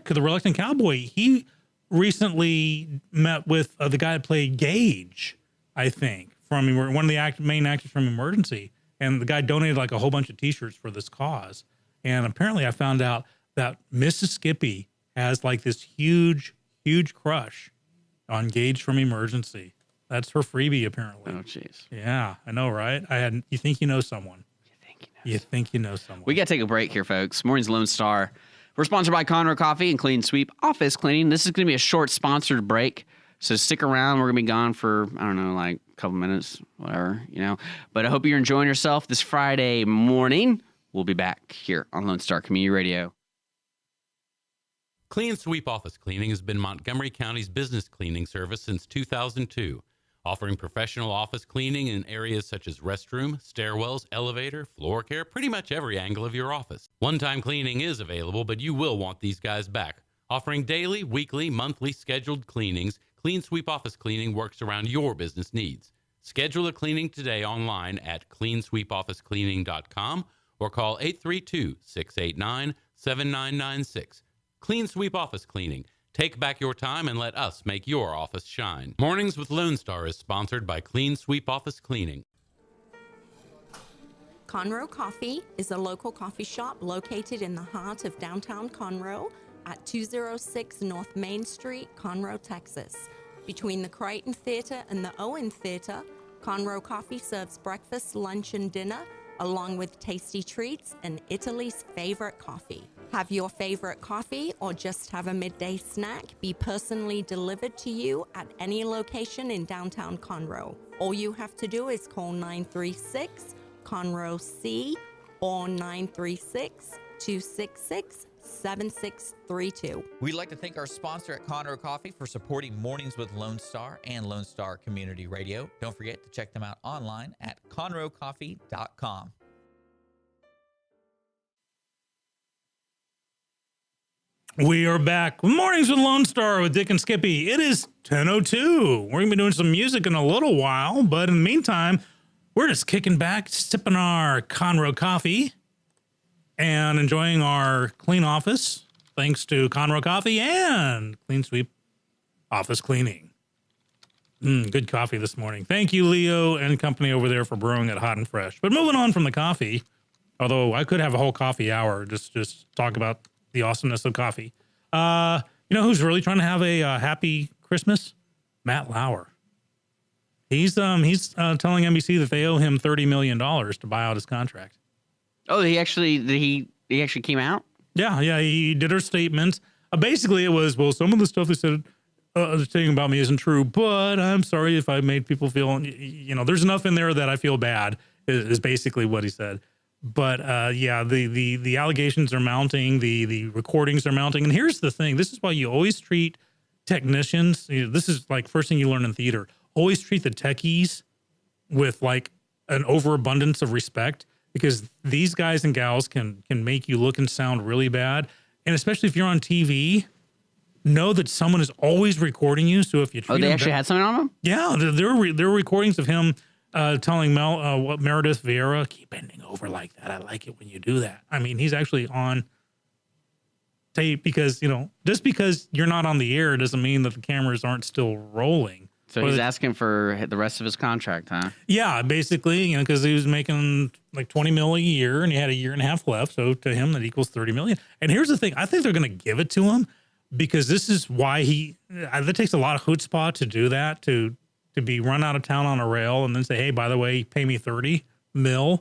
[SPEAKER 2] the reluctant cowboy, he recently met with the guy that played Gage, I think, from one of the main actors from Emergency. And the guy donated like a whole bunch of T-shirts for this cause. And apparently I found out that Mrs. Skippy has like this huge crush on Gage from Emergency. That's her freebie, apparently.
[SPEAKER 3] Oh, jeez.
[SPEAKER 2] Yeah, I know, right? You think you know someone. You think you know someone.
[SPEAKER 3] We got to take a break here, folks. Morning's Lone Star. We're sponsored by Conroe Coffee and Clean Sweep Office Cleaning. This is going to be a short sponsored break, so stick around. We're going to be gone for, I don't know, like a couple minutes, whatever, But I hope you're enjoying yourself this Friday morning. We'll be back here on Lone Star Community Radio.
[SPEAKER 1] Clean Sweep Office Cleaning has been Montgomery County's business cleaning service since 2002. Offering professional office cleaning in areas such as restroom, stairwells, elevator, floor care, pretty much every angle of your office. One-time cleaning is available, but you will want these guys back. Offering daily, weekly, monthly scheduled cleanings, Clean Sweep Office Cleaning works around your business needs. Schedule a cleaning today online at cleansweepofficecleaning.com or call 832-689-7996. Clean Sweep Office Cleaning. Take back your time and let us make your office shine. Mornings with Lone Star is sponsored by Clean Sweep Office Cleaning.
[SPEAKER 4] Conroe Coffee is a local coffee shop located in the heart of downtown Conroe at 206 North Main Street, Conroe, Texas. Between the Crichton Theater and the Owen Theater, Conroe Coffee serves breakfast, lunch, and dinner, along with tasty treats and Italy's favorite coffee. Have your favorite coffee or just have a midday snack be personally delivered to you at any location in downtown Conroe. All you have to do is call 936-CONROE-C or 936-266-7632.
[SPEAKER 5] We'd like to thank our sponsor at Conroe Coffee for supporting Mornings with Lone Star and Lone Star Community Radio. Don't forget to check them out online at conroecoffee.com.
[SPEAKER 2] We are back. Mornings with Lone Star with Dick and Skippy. It is 10:02. We're going to be doing some music in a little while, but in the meantime, we're just kicking back, sipping our Conroe coffee, and enjoying our clean office, thanks to Conroe Coffee and Clean Sweep Office Cleaning. Good coffee this morning. Thank you, Leo and company over there, for brewing it hot and fresh. But moving on from the coffee, although I could have a whole coffee hour, just talk about the awesomeness of coffee. You know who's really trying to have a happy Christmas? Matt Lauer. He's telling NBC that they owe him $30 million to buy out his contract.
[SPEAKER 3] Oh, he actually came out?
[SPEAKER 2] Yeah, he did her statement. Basically, it was, well, some of the stuff they said saying about me isn't true, but I'm sorry if I made people feel, there's enough in there that I feel bad, is basically what he said. But the allegations are mounting, the recordings are mounting. And here's the thing. This is why you always treat technicians. This is like first thing you learn in theater. Always treat the techies with like an overabundance of respect, because these guys and gals can make you look and sound really bad. And especially if you're on TV, know that someone is always recording you. So if you treat
[SPEAKER 3] they actually had something on them?
[SPEAKER 2] Yeah, there were recordings of him telling Meredith Vieira, keep bending over like that. I like it when you do that. I mean, he's actually on tape because, just because you're not on the air doesn't mean that the cameras aren't still rolling.
[SPEAKER 3] So he's asking for the rest of his contract, huh?
[SPEAKER 2] Yeah, basically, because he was making like $20 million a year and he had a year and a half left. So to him, that equals $30 million. And here's the thing. I think they're going to give it to him because this is why that takes a lot of chutzpah to do that, to be run out of town on a rail and then say, hey, by the way, pay me $30 million.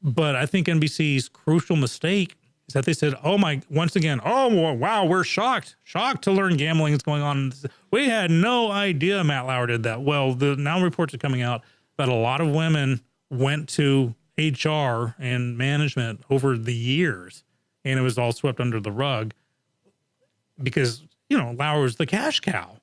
[SPEAKER 2] But I think NBC's crucial mistake is that they said, once again, wow, we're shocked to learn gambling is going on. We had no idea Matt Lauer did that. Well, now reports are coming out that a lot of women went to HR and management over the years, and it was all swept under the rug because, Lauer's the cash cow.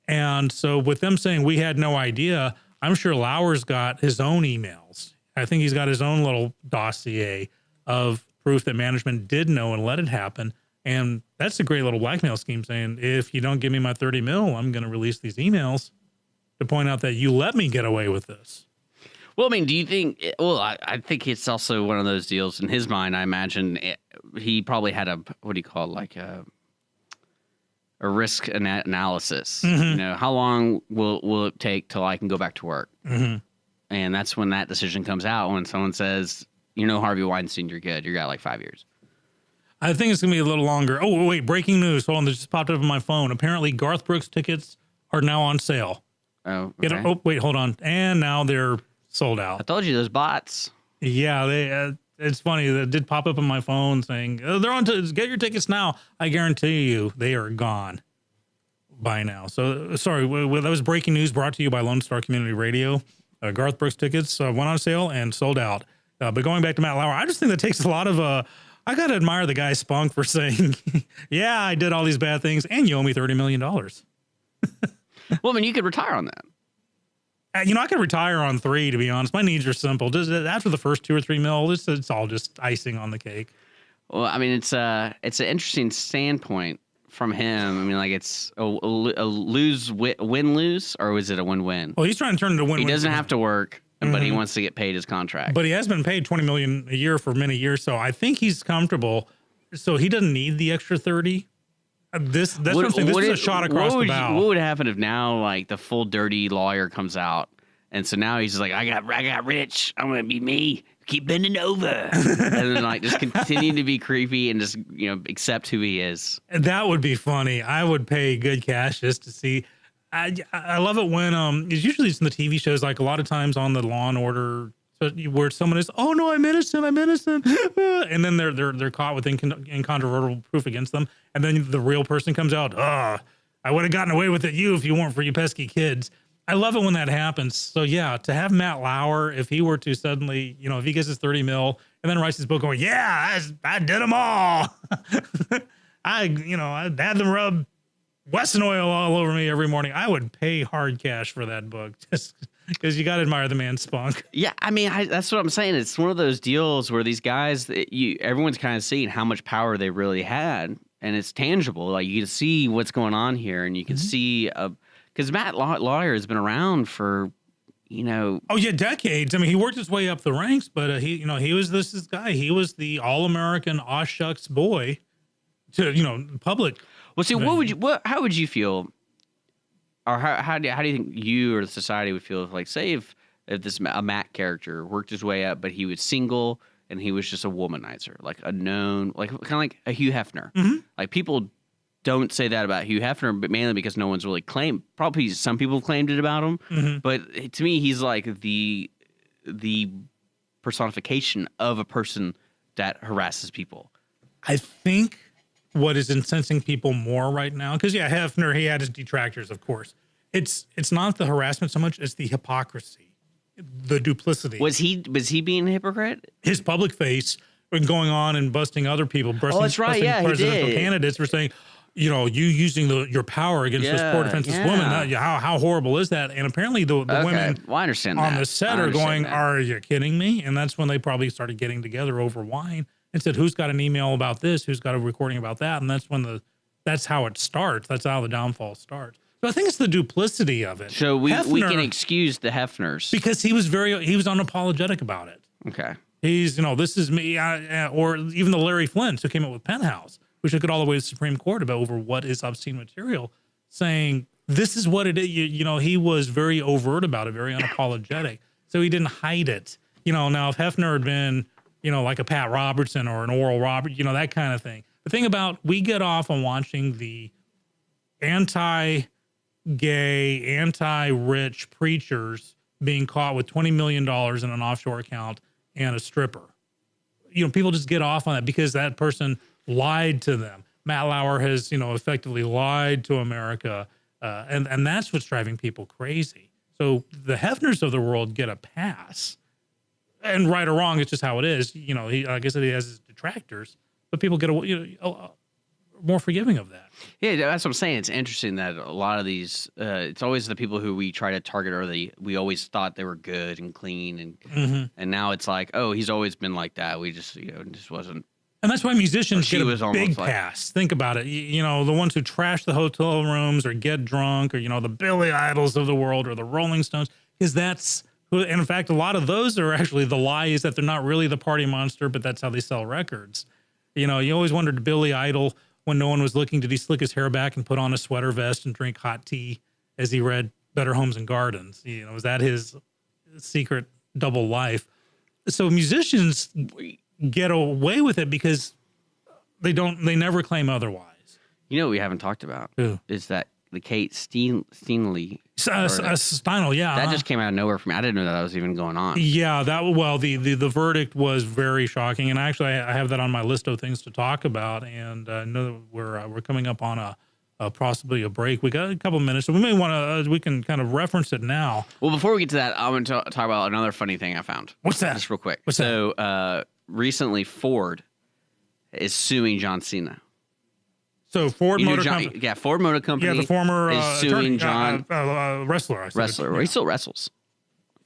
[SPEAKER 2] And so with them saying we had no idea, I'm sure Lauer's got his own emails. I think he's got his own little dossier of proof that management did know and let it happen. And that's a great little blackmail scheme saying, if you don't give me my $30 million, I'm going to release these emails to point out that you let me get away with this.
[SPEAKER 3] Well, I mean, do you think, I think it's also one of those deals in his mind. I imagine he probably had a risk analysis.
[SPEAKER 2] Mm-hmm.
[SPEAKER 3] How long will it take till I can go back to work?
[SPEAKER 2] Mm-hmm.
[SPEAKER 3] And that's when that decision comes out, when someone says, Harvey Weinstein, you're good. You got like 5 years.
[SPEAKER 2] I think it's going to be a little longer. Oh, wait, breaking news. Hold on, this just popped up on my phone. Apparently, Garth Brooks tickets are now on sale.
[SPEAKER 3] Oh, okay.
[SPEAKER 2] Wait, hold on. And now they're sold out.
[SPEAKER 3] I told you, those bots.
[SPEAKER 2] Yeah, they. It's funny. That did pop up on my phone saying, they're on to get your tickets now. I guarantee you they are gone by now. So, sorry, that was breaking news brought to you by Lone Star Community Radio. Garth Brooks tickets went on sale and sold out. But going back to Matt Lauer, I just think that takes a lot of, I got to admire the guy's spunk for saying, yeah, I did all these bad things and you owe me $30 million.
[SPEAKER 3] Well, I mean, you could retire on that.
[SPEAKER 2] I could retire on 3, to be honest. My needs are simple. Just after the first 2 or 3 mil, it's all just icing on the cake.
[SPEAKER 3] Well, I mean, it's an interesting standpoint from him. I mean, like it's a win-lose, or is it a win-win?
[SPEAKER 2] Well, he's trying to turn it to win-win.
[SPEAKER 3] He doesn't have to work, but he wants to get paid his contract.
[SPEAKER 2] But he has been paid $20 million a year for many years, so I think he's comfortable. So he doesn't need the extra 30. That's what I'm saying. This is a shot across the bow.
[SPEAKER 3] What would happen if now, like, the full dirty lawyer comes out And so now he's just like, I got rich. I'm gonna be me. Keep bending over, and then like just continue to be creepy and just accept who he is.
[SPEAKER 2] That would be funny. I would pay good cash just to see. I love it when it's usually in the TV shows, like a lot of times on the Law and Order, where someone is, oh no, I'm innocent, and then they're caught with incontrovertible proof against them, and then the real person comes out, I would have gotten away with it if you weren't for you pesky kids. I love it when that happens. So yeah, to have Matt Lauer, if he were to suddenly, if he gets his 30 mil and then writes his book going, yeah, I did them all. I had them rub Wesson oil all over me every morning. I would pay hard cash for that book just because you got to admire the man's spunk.
[SPEAKER 3] Yeah, I mean, that's what I'm saying. It's one of those deals where these guys, everyone's kind of seeing how much power they really had, and it's tangible. Like you can see what's going on here, and you can see because Matt Lauer has been around for,
[SPEAKER 2] Oh yeah, decades. I mean, he worked his way up the ranks, but he was this guy. He was the all-American aw shucks boy to public.
[SPEAKER 3] Well, see, how would you feel, or how do you think you or the society would feel if, like, say if a Matt character worked his way up, but he was single and he was just a womanizer, like a known, like kind of like a Hugh Hefner.
[SPEAKER 2] Mm-hmm.
[SPEAKER 3] Like people don't say that about Hugh Hefner, but mainly because no one's really claimed. Probably some people claimed it about him,
[SPEAKER 2] mm-hmm.
[SPEAKER 3] but to me, he's like the personification of a person that harasses people.
[SPEAKER 2] I think what is incensing people more right now, because Hefner, he had his detractors, of course. It's not the harassment so much as the hypocrisy, the duplicity.
[SPEAKER 3] Was he being a hypocrite?
[SPEAKER 2] His public face when going on and busting other people,
[SPEAKER 3] that's right.
[SPEAKER 2] busting
[SPEAKER 3] Yeah,
[SPEAKER 2] presidential
[SPEAKER 3] he did.
[SPEAKER 2] candidates for saying, you using your power against this poor defenseless woman. How horrible is that? And apparently the women
[SPEAKER 3] I understand
[SPEAKER 2] on
[SPEAKER 3] that.
[SPEAKER 2] the set are going, are you kidding me? And that's when they probably started getting together over wine and said, who's got an email about this? Who's got a recording about that? And that's when that's how it starts. That's how the downfall starts. So I think it's the duplicity of it.
[SPEAKER 3] So we can excuse the Hefners
[SPEAKER 2] because he was unapologetic about it.
[SPEAKER 3] Okay.
[SPEAKER 2] He's, this is me, or even the Larry Flynn's who came up with Penthouse, which took it all the way to the Supreme Court about over what is obscene material, saying this is what it is. He was very overt about it, very unapologetic. So he didn't hide it. Now if Hefner had been, like a Pat Robertson or an Oral Robert, that kind of thing. The thing about we get off on watching the anti-gay, anti-rich preachers being caught with $20 million in an offshore account and a stripper. People just get off on that because that person lied to them. Matt Lauer has, effectively lied to America. And that's what's driving people crazy. So the Hefners of the world get a pass. And right or wrong, it's just how it is. He, like I said, he has his detractors, but people get more forgiving of that.
[SPEAKER 3] Yeah, that's what I'm saying. It's interesting that a lot of these, it's always the people who we try to target we always thought they were good and clean. And now it's like, oh, he's always been like that. We just, just wasn't.
[SPEAKER 2] And that's why musicians get a big
[SPEAKER 3] like,
[SPEAKER 2] pass. Think about it. The ones who trash the hotel rooms or get drunk or, the Billy Idols of the world or the Rolling Stones, because that's who, and in fact, a lot of those are actually the lie is that they're not really the party monster, but that's how they sell records. You always wondered Billy Idol, when no one was looking, did he slick his hair back and put on a sweater vest and drink hot tea as he read Better Homes and Gardens? Was that his secret double life? So musicians get away with it because they never claim otherwise.
[SPEAKER 3] We haven't talked about is that the Kate Steinle.
[SPEAKER 2] Steinle, yeah.
[SPEAKER 3] That just came out of nowhere for me. I didn't know that was even going on.
[SPEAKER 2] Yeah, the verdict was very shocking, and actually I have that on my list of things to talk about. And I know we're coming up on possibly a break. We got a couple of minutes, so we may want to we can kind of reference it now.
[SPEAKER 3] Well, before we get to that, I'm going to talk about another funny thing I found.
[SPEAKER 2] What's that?
[SPEAKER 3] Just real quick.
[SPEAKER 2] What's that?
[SPEAKER 3] So recently, Ford is suing John Cena.
[SPEAKER 2] So Ford Motor Company.
[SPEAKER 3] Yeah, Ford Motor Company.
[SPEAKER 2] Yeah, the former
[SPEAKER 3] is suing
[SPEAKER 2] attorney,
[SPEAKER 3] John
[SPEAKER 2] wrestler.
[SPEAKER 3] Wrestler. Well, he still wrestles.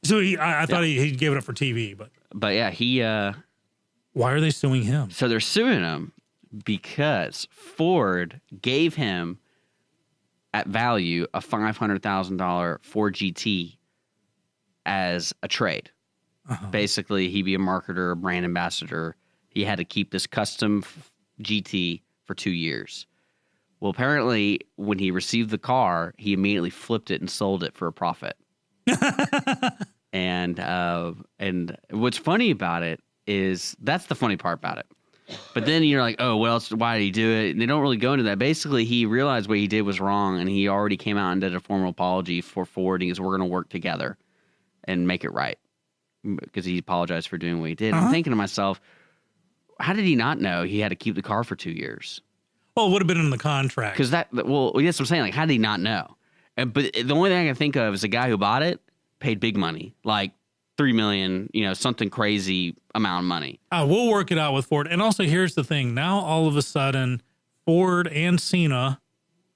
[SPEAKER 2] So I thought he gave it up for TV,
[SPEAKER 3] but yeah, he.
[SPEAKER 2] Why are they suing him?
[SPEAKER 3] So they're suing him because Ford gave him at value a $500,000 Ford GT as a trade. Basically, he'd be a marketer, a brand ambassador. He had to keep this custom GT for 2 years. Well, apparently, when he received the car, he immediately flipped it and sold it for a profit. And what's funny about it is that's the funny part about it. But then you're like, oh, what else? Why did he do it? And they don't really go into that. Basically, he realized what he did was wrong, and he already came out and did a formal apology for forwarding. Is we're going to work together and make it right, because he apologized for doing what he did. I'm thinking to myself, how did he not know he had to keep the car for 2 years?
[SPEAKER 2] Well, it would have been in the contract.
[SPEAKER 3] Because that's what I'm saying. Like, how did he not know? But the only thing I can think of is the guy who bought it paid big money, like $3 million, something crazy amount of money.
[SPEAKER 2] We'll work it out with Ford. And also, here's the thing. Now, all of a sudden, Ford and Cena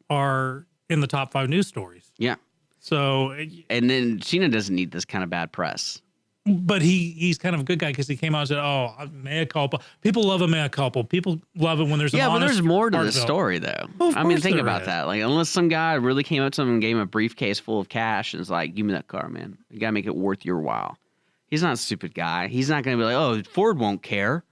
[SPEAKER 2] are in the top 5 news stories.
[SPEAKER 3] Yeah.
[SPEAKER 2] So,
[SPEAKER 3] and then Cena doesn't need this kind of bad press.
[SPEAKER 2] But he's kind of a good guy because he came out and said, "Oh, mea culpa." People love a mea culpa. People love it when there's
[SPEAKER 3] but there's more to the story, though.
[SPEAKER 2] Well,
[SPEAKER 3] I mean, think about that. Like, unless some guy really came up to him and gave him a briefcase full of cash and was like, "Give me that car, man. You gotta make it worth your while." He's not a stupid guy. He's not gonna be like, "Oh, Ford won't care."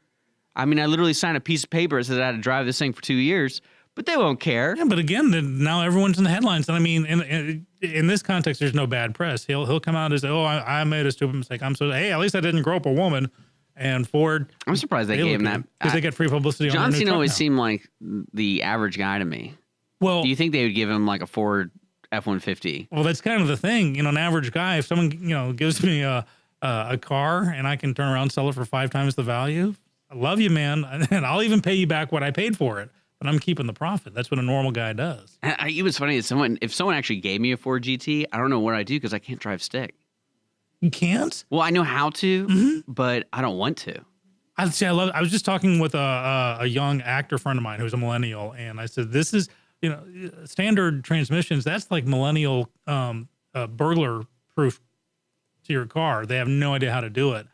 [SPEAKER 3] I mean, I literally signed a piece of paper that said I had to drive this thing for 2 years, but they won't care.
[SPEAKER 2] Yeah, but again, now everyone's in the headlines. And I mean, in this context, there's no bad press. He'll come out and say, "Oh, I made a stupid mistake. I'm so hey, at least I didn't grope a woman." And Ford,
[SPEAKER 3] I'm surprised they gave him that
[SPEAKER 2] because they get free publicity.
[SPEAKER 3] John Cena always
[SPEAKER 2] now.
[SPEAKER 3] seemed like the average guy to me.
[SPEAKER 2] Well,
[SPEAKER 3] do you think they would give him like a Ford F-150?
[SPEAKER 2] Well, that's kind of the thing. An average guy, if someone gives me a car and I can turn around and sell it for 5 times the value, I love you, man, and I'll even pay you back what I paid for it. But I'm keeping the profit. That's what a normal guy does.
[SPEAKER 3] It was funny. If someone actually gave me a Ford GT, I don't know what I'd do because I can't drive stick.
[SPEAKER 2] You can't?
[SPEAKER 3] Well, I know how to, but I don't want to.
[SPEAKER 2] I was just talking with a young actor friend of mine who's a millennial, and I said, "This is standard transmissions. That's like millennial burglar proof to your car. They have no idea how to do it."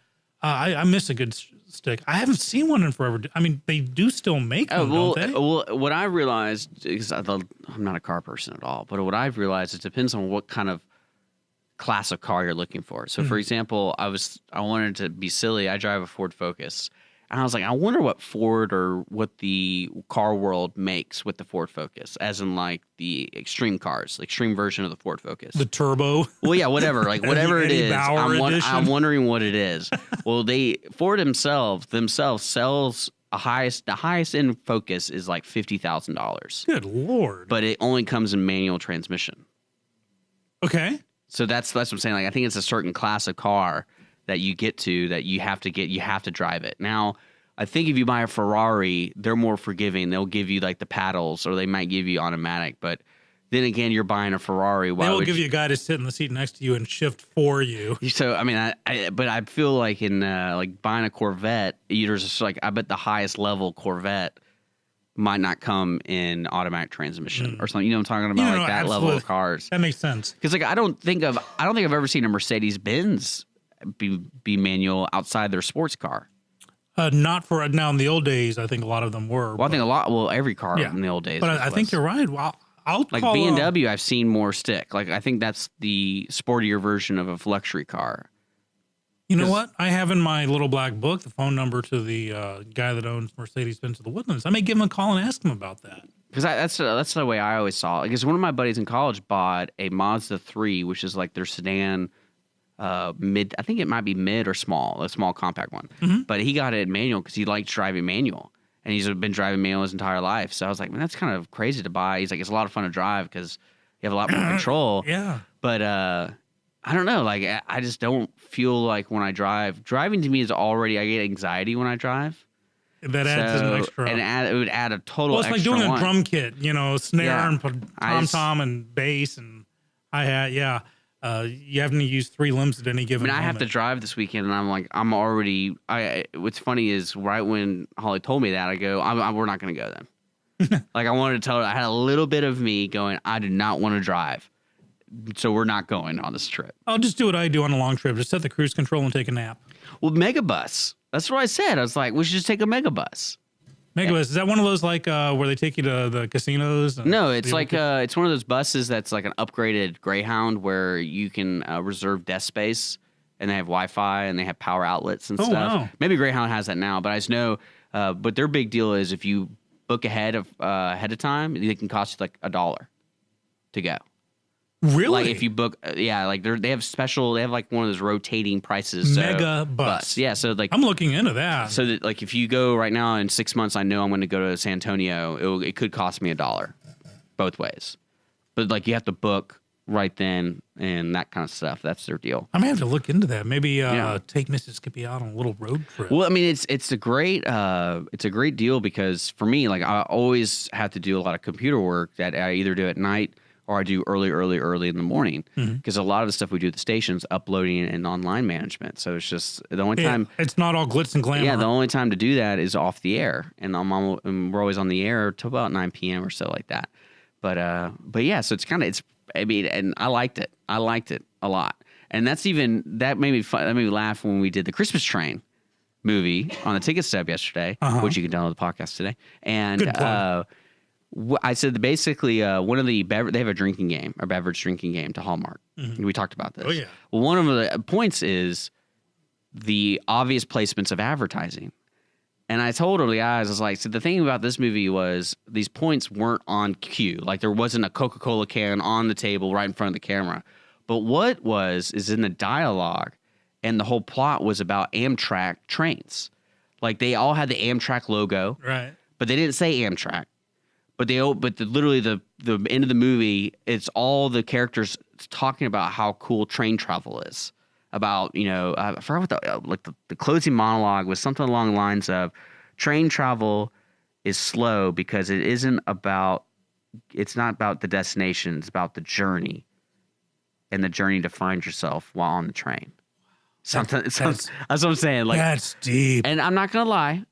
[SPEAKER 2] I miss a good stick. I haven't seen one in forever. I mean, they do still make them, don't they?
[SPEAKER 3] Well, what I realized is I'm not a car person at all, but what I've realized it depends on what kind of class of car you're looking for. So, for example, I wanted to be silly. I drive a Ford Focus. And I was like, I wonder what Ford or what the car world makes with the Ford Focus, as in like the extreme cars, extreme version of the Ford Focus.
[SPEAKER 2] The turbo.
[SPEAKER 3] Well, yeah, whatever. Like whatever it is, I'm wondering what it is. Well, Ford themselves sells the highest end Focus is like $50,000.
[SPEAKER 2] Good Lord.
[SPEAKER 3] But it only comes in manual transmission.
[SPEAKER 2] Okay.
[SPEAKER 3] So that's what I'm saying. Like I think it's a certain class of car that you get to that you have to drive it. Now, I think if you buy a Ferrari, they're more forgiving. They'll give you like the paddles or they might give you automatic. But then again, you're buying a Ferrari.
[SPEAKER 2] They will give you a guy to sit in the seat next to you and shift for you.
[SPEAKER 3] So, I mean, but I feel like in like buying a Corvette, there's just like, I bet the highest level Corvette might not come in automatic transmission or something. You know what I'm talking about? Like that
[SPEAKER 2] absolutely.
[SPEAKER 3] level of cars.
[SPEAKER 2] That makes sense.
[SPEAKER 3] Because like I don't think I've ever seen a Mercedes-Benz be manual outside their sports car.
[SPEAKER 2] Not for now. In the old days, I think a lot of them were.
[SPEAKER 3] Well, I think every car in the old days.
[SPEAKER 2] But I think you're right. Well, I'll
[SPEAKER 3] like
[SPEAKER 2] call
[SPEAKER 3] BMW. I've seen more stick. Like I think that's the sportier version of a luxury car.
[SPEAKER 2] You know what? I have in my little black book the phone number to the guy that owns Mercedes-Benz of the Woodlands. I may give him a call and ask him about that.
[SPEAKER 3] Because that's the way I always saw it. Because one of my buddies in college bought a Mazda 3, which is like their sedan. Mid, I think it might be mid or small, a small compact one. But he got it manual because he liked driving manual, and he's been driving manual his entire life. So I was like, man, that's kind of crazy to buy. He's like, it's a lot of fun to drive because you have a lot more control.
[SPEAKER 2] Yeah.
[SPEAKER 3] But I don't know. Like I just don't feel like when I drive. Driving to me is already I get anxiety when I drive.
[SPEAKER 2] That adds an extra.
[SPEAKER 3] And it would add a total.
[SPEAKER 2] Well, it's
[SPEAKER 3] extra
[SPEAKER 2] like doing
[SPEAKER 3] one.
[SPEAKER 2] a drum kit. Snare and tom and bass and hi-hat. Yeah. You having to use 3 limbs at any given moment.
[SPEAKER 3] I have to drive this weekend, and I'm like, what's funny is right when Holly told me that, I go, we're not going to go then. Like, I wanted to tell her, I had a little bit of me going, I did not want to drive. So we're not going on this trip.
[SPEAKER 2] I'll just do what I do on a long trip. Just set the cruise control and take a nap.
[SPEAKER 3] Well, Megabus. That's what I said. I was like, we should just take a Megabus.
[SPEAKER 2] Megabus, is that one of those like where they take you to the casinos?
[SPEAKER 3] No, it's like it's one of those buses that's like an upgraded Greyhound where you can reserve desk space, and they have Wi-Fi and they have power outlets and stuff.
[SPEAKER 2] Wow.
[SPEAKER 3] Maybe Greyhound has that now, but I just know. But their big deal is if you book ahead of time, it can cost you like $1 to go.
[SPEAKER 2] Really?
[SPEAKER 3] Like if you book, like they have like one of those rotating prices. So,
[SPEAKER 2] Mega bus.
[SPEAKER 3] Yeah. So like
[SPEAKER 2] I'm looking into that.
[SPEAKER 3] So that like if you go right now in 6 months, I know I'm going to go to San Antonio. It could cost me $1 both ways, but like you have to book right then and that kind of stuff. That's their deal.
[SPEAKER 2] I may have to look into that. Maybe take Mrs. Skippy out on a little road trip.
[SPEAKER 3] Well, I mean, it's a great deal because for me, like I always have to do a lot of computer work that I either do at night or I do early in the morning because a lot of the stuff we do at the station's uploading and online management. So it's just the only time
[SPEAKER 2] it's not all glitz and glamour.
[SPEAKER 3] Yeah, the only time to do that is off the air, and we're always on the air till about 9 p.m. or so like that. But yeah, so and I liked it. I liked it a lot. And that made me fun. That made me laugh when we did the Christmas Train movie on the ticket stub yesterday, which you can download the podcast today. And I said basically one of the they have a beverage drinking game to Hallmark. We talked about this.
[SPEAKER 2] Oh yeah.
[SPEAKER 3] Well, one of the points is the obvious placements of advertising. And I told her, the guys, I was like, so the thing about this movie was these points weren't on cue. Like there wasn't a Coca-Cola can on the table right in front of the camera. But what is in the dialogue, and the whole plot was about Amtrak trains. Like they all had the Amtrak logo.
[SPEAKER 2] Right.
[SPEAKER 3] But they didn't say Amtrak. Literally the end of the movie, it's all the characters talking about how cool train travel is. About, I forgot what the closing monologue was, something along the lines of train travel is slow because it's not about the destination, it's about the journey and the journey to find yourself while on the train. That's what I'm saying. Like,
[SPEAKER 2] that's deep.
[SPEAKER 3] And I'm not going to lie,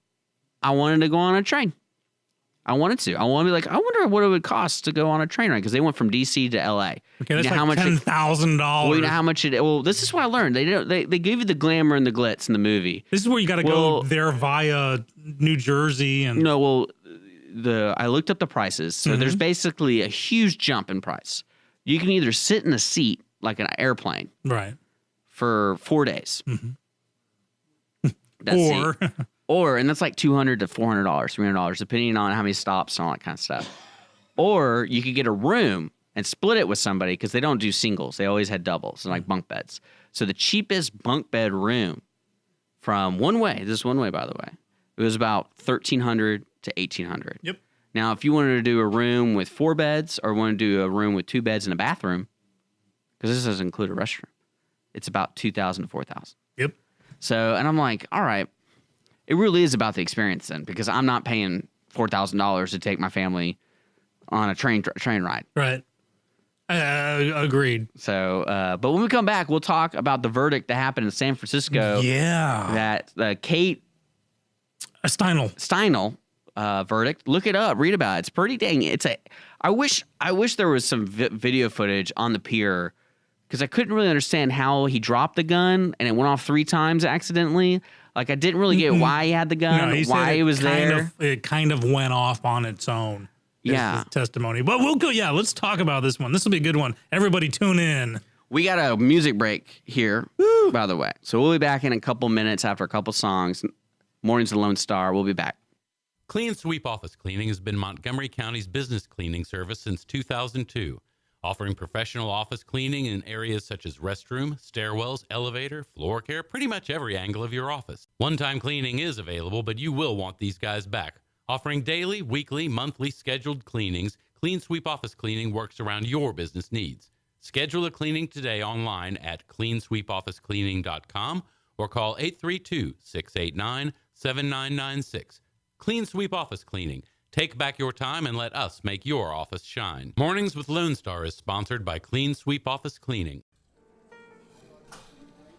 [SPEAKER 3] I wanted to go on a train. I wanted to be like, I wonder what it would cost to go on a train ride because they went from DC to LA.
[SPEAKER 2] Okay, that's like $10,000.
[SPEAKER 3] Well, you know how much this is what I learned. They give you the glamour and the glitz in the movie.
[SPEAKER 2] This is where you got to go there via New Jersey and
[SPEAKER 3] I looked up the prices. So there's basically a huge jump in price. You can either sit in a seat like an airplane,
[SPEAKER 2] right,
[SPEAKER 3] for 4 days. And that's like $200 to $400, $300, depending on how many stops and all that kind of stuff. Or you could get a room and split it with somebody because they don't do singles. They always had doubles and like bunk beds. So the cheapest bunk bed room from one way, this is one way, by the way, it was about $1,300 to $1,800.
[SPEAKER 2] Yep.
[SPEAKER 3] Now, if you wanted to do a room with 4 beds or want to do a room with 2 beds and a bathroom, because this doesn't include a restroom, it's about $2,000 to $4,000.
[SPEAKER 2] Yep.
[SPEAKER 3] So, and I'm like, all right. It really is about the experience then, because I'm not paying $4,000 to take my family on a train ride.
[SPEAKER 2] Right. Agreed.
[SPEAKER 3] So, but when we come back, we'll talk about the verdict that happened in San Francisco.
[SPEAKER 2] Yeah.
[SPEAKER 3] That Kate Steinle verdict. Look it up. Read about it. It's pretty dang. I wish there was some video footage on the pier because I couldn't really understand how he dropped the gun and it went off 3 times accidentally. Like, I didn't really get why he had the gun, why he was there.
[SPEAKER 2] It kind of went off on its own.
[SPEAKER 3] Yeah.
[SPEAKER 2] Testimony. But we'll go, let's talk about this one. This will be a good one. Everybody tune in.
[SPEAKER 3] We got a music break here, by the way. So we'll be back in a couple minutes after a couple songs. Mornings of Lone Star. We'll be back.
[SPEAKER 1] Clean Sweep Office Cleaning has been Montgomery County's business cleaning service since 2002. Offering professional office cleaning in areas such as restroom, stairwells, elevator, floor care, pretty much every angle of your office. One-time cleaning is available, but you will want these guys back. Offering daily, weekly, monthly scheduled cleanings, Clean Sweep Office Cleaning works around your business needs. Schedule a cleaning today online at cleansweepofficecleaning.com or call 832-689-7996. Clean Sweep Office Cleaning. Take back your time and let us make your office shine. Mornings with Lone Star is sponsored by Clean Sweep Office Cleaning.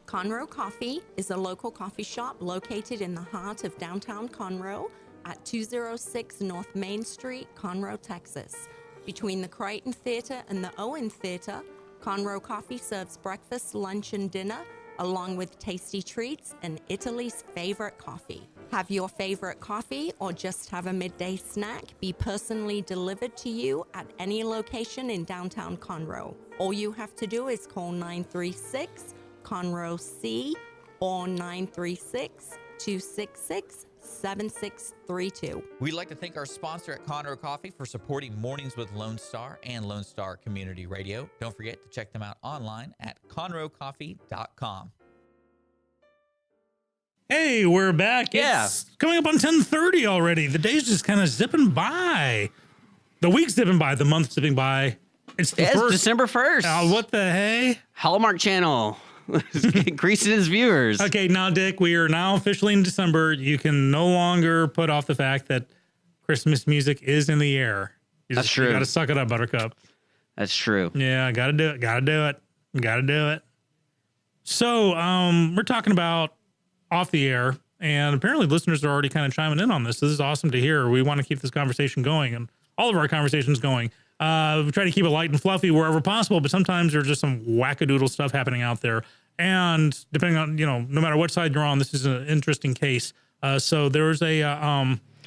[SPEAKER 4] Conroe Coffee is a local coffee shop located in the heart of downtown Conroe at 206 North Main Street, Conroe, Texas. Between the Crichton Theater and the Owen Theater, Conroe Coffee serves breakfast, lunch, and dinner, along with tasty treats and Italy's favorite coffee. Have your favorite coffee or just have a midday snack be personally delivered to you at any location in downtown Conroe. All you have to do is call 936-CONROE-C or 936-266-6666. 7632.
[SPEAKER 5] We'd like to thank our sponsor at Conroe Coffee for supporting Mornings with Lone Star and Lone Star Community Radio. Don't forget to check them out online at conroecoffee.com.
[SPEAKER 2] Hey, we're back.
[SPEAKER 3] Yeah.
[SPEAKER 2] It's coming up on 10:30 already. The day's just kind of zipping by. The week's zipping by. The month's zipping by. It's the
[SPEAKER 3] It's
[SPEAKER 2] first.
[SPEAKER 3] December 1st.
[SPEAKER 2] What the hey?
[SPEAKER 3] Hallmark Channel. Increasing his viewers.
[SPEAKER 2] Okay, now, Dick, we are now officially in December. You can no longer put off the fact that Christmas music is in the air.
[SPEAKER 3] That's true.
[SPEAKER 2] You got to suck it up, Buttercup.
[SPEAKER 3] That's true.
[SPEAKER 2] Yeah, got to do it. Got to do it. Got to do it. So, we're talking about off the air, and apparently listeners are already kind of chiming in on this. This is awesome to hear. We want to keep this conversation going and all of our conversations going. We try to keep it light and fluffy wherever possible, but sometimes there's just some wackadoodle stuff happening out there. And depending on, no matter what side you're on, this is an interesting case. So there's a,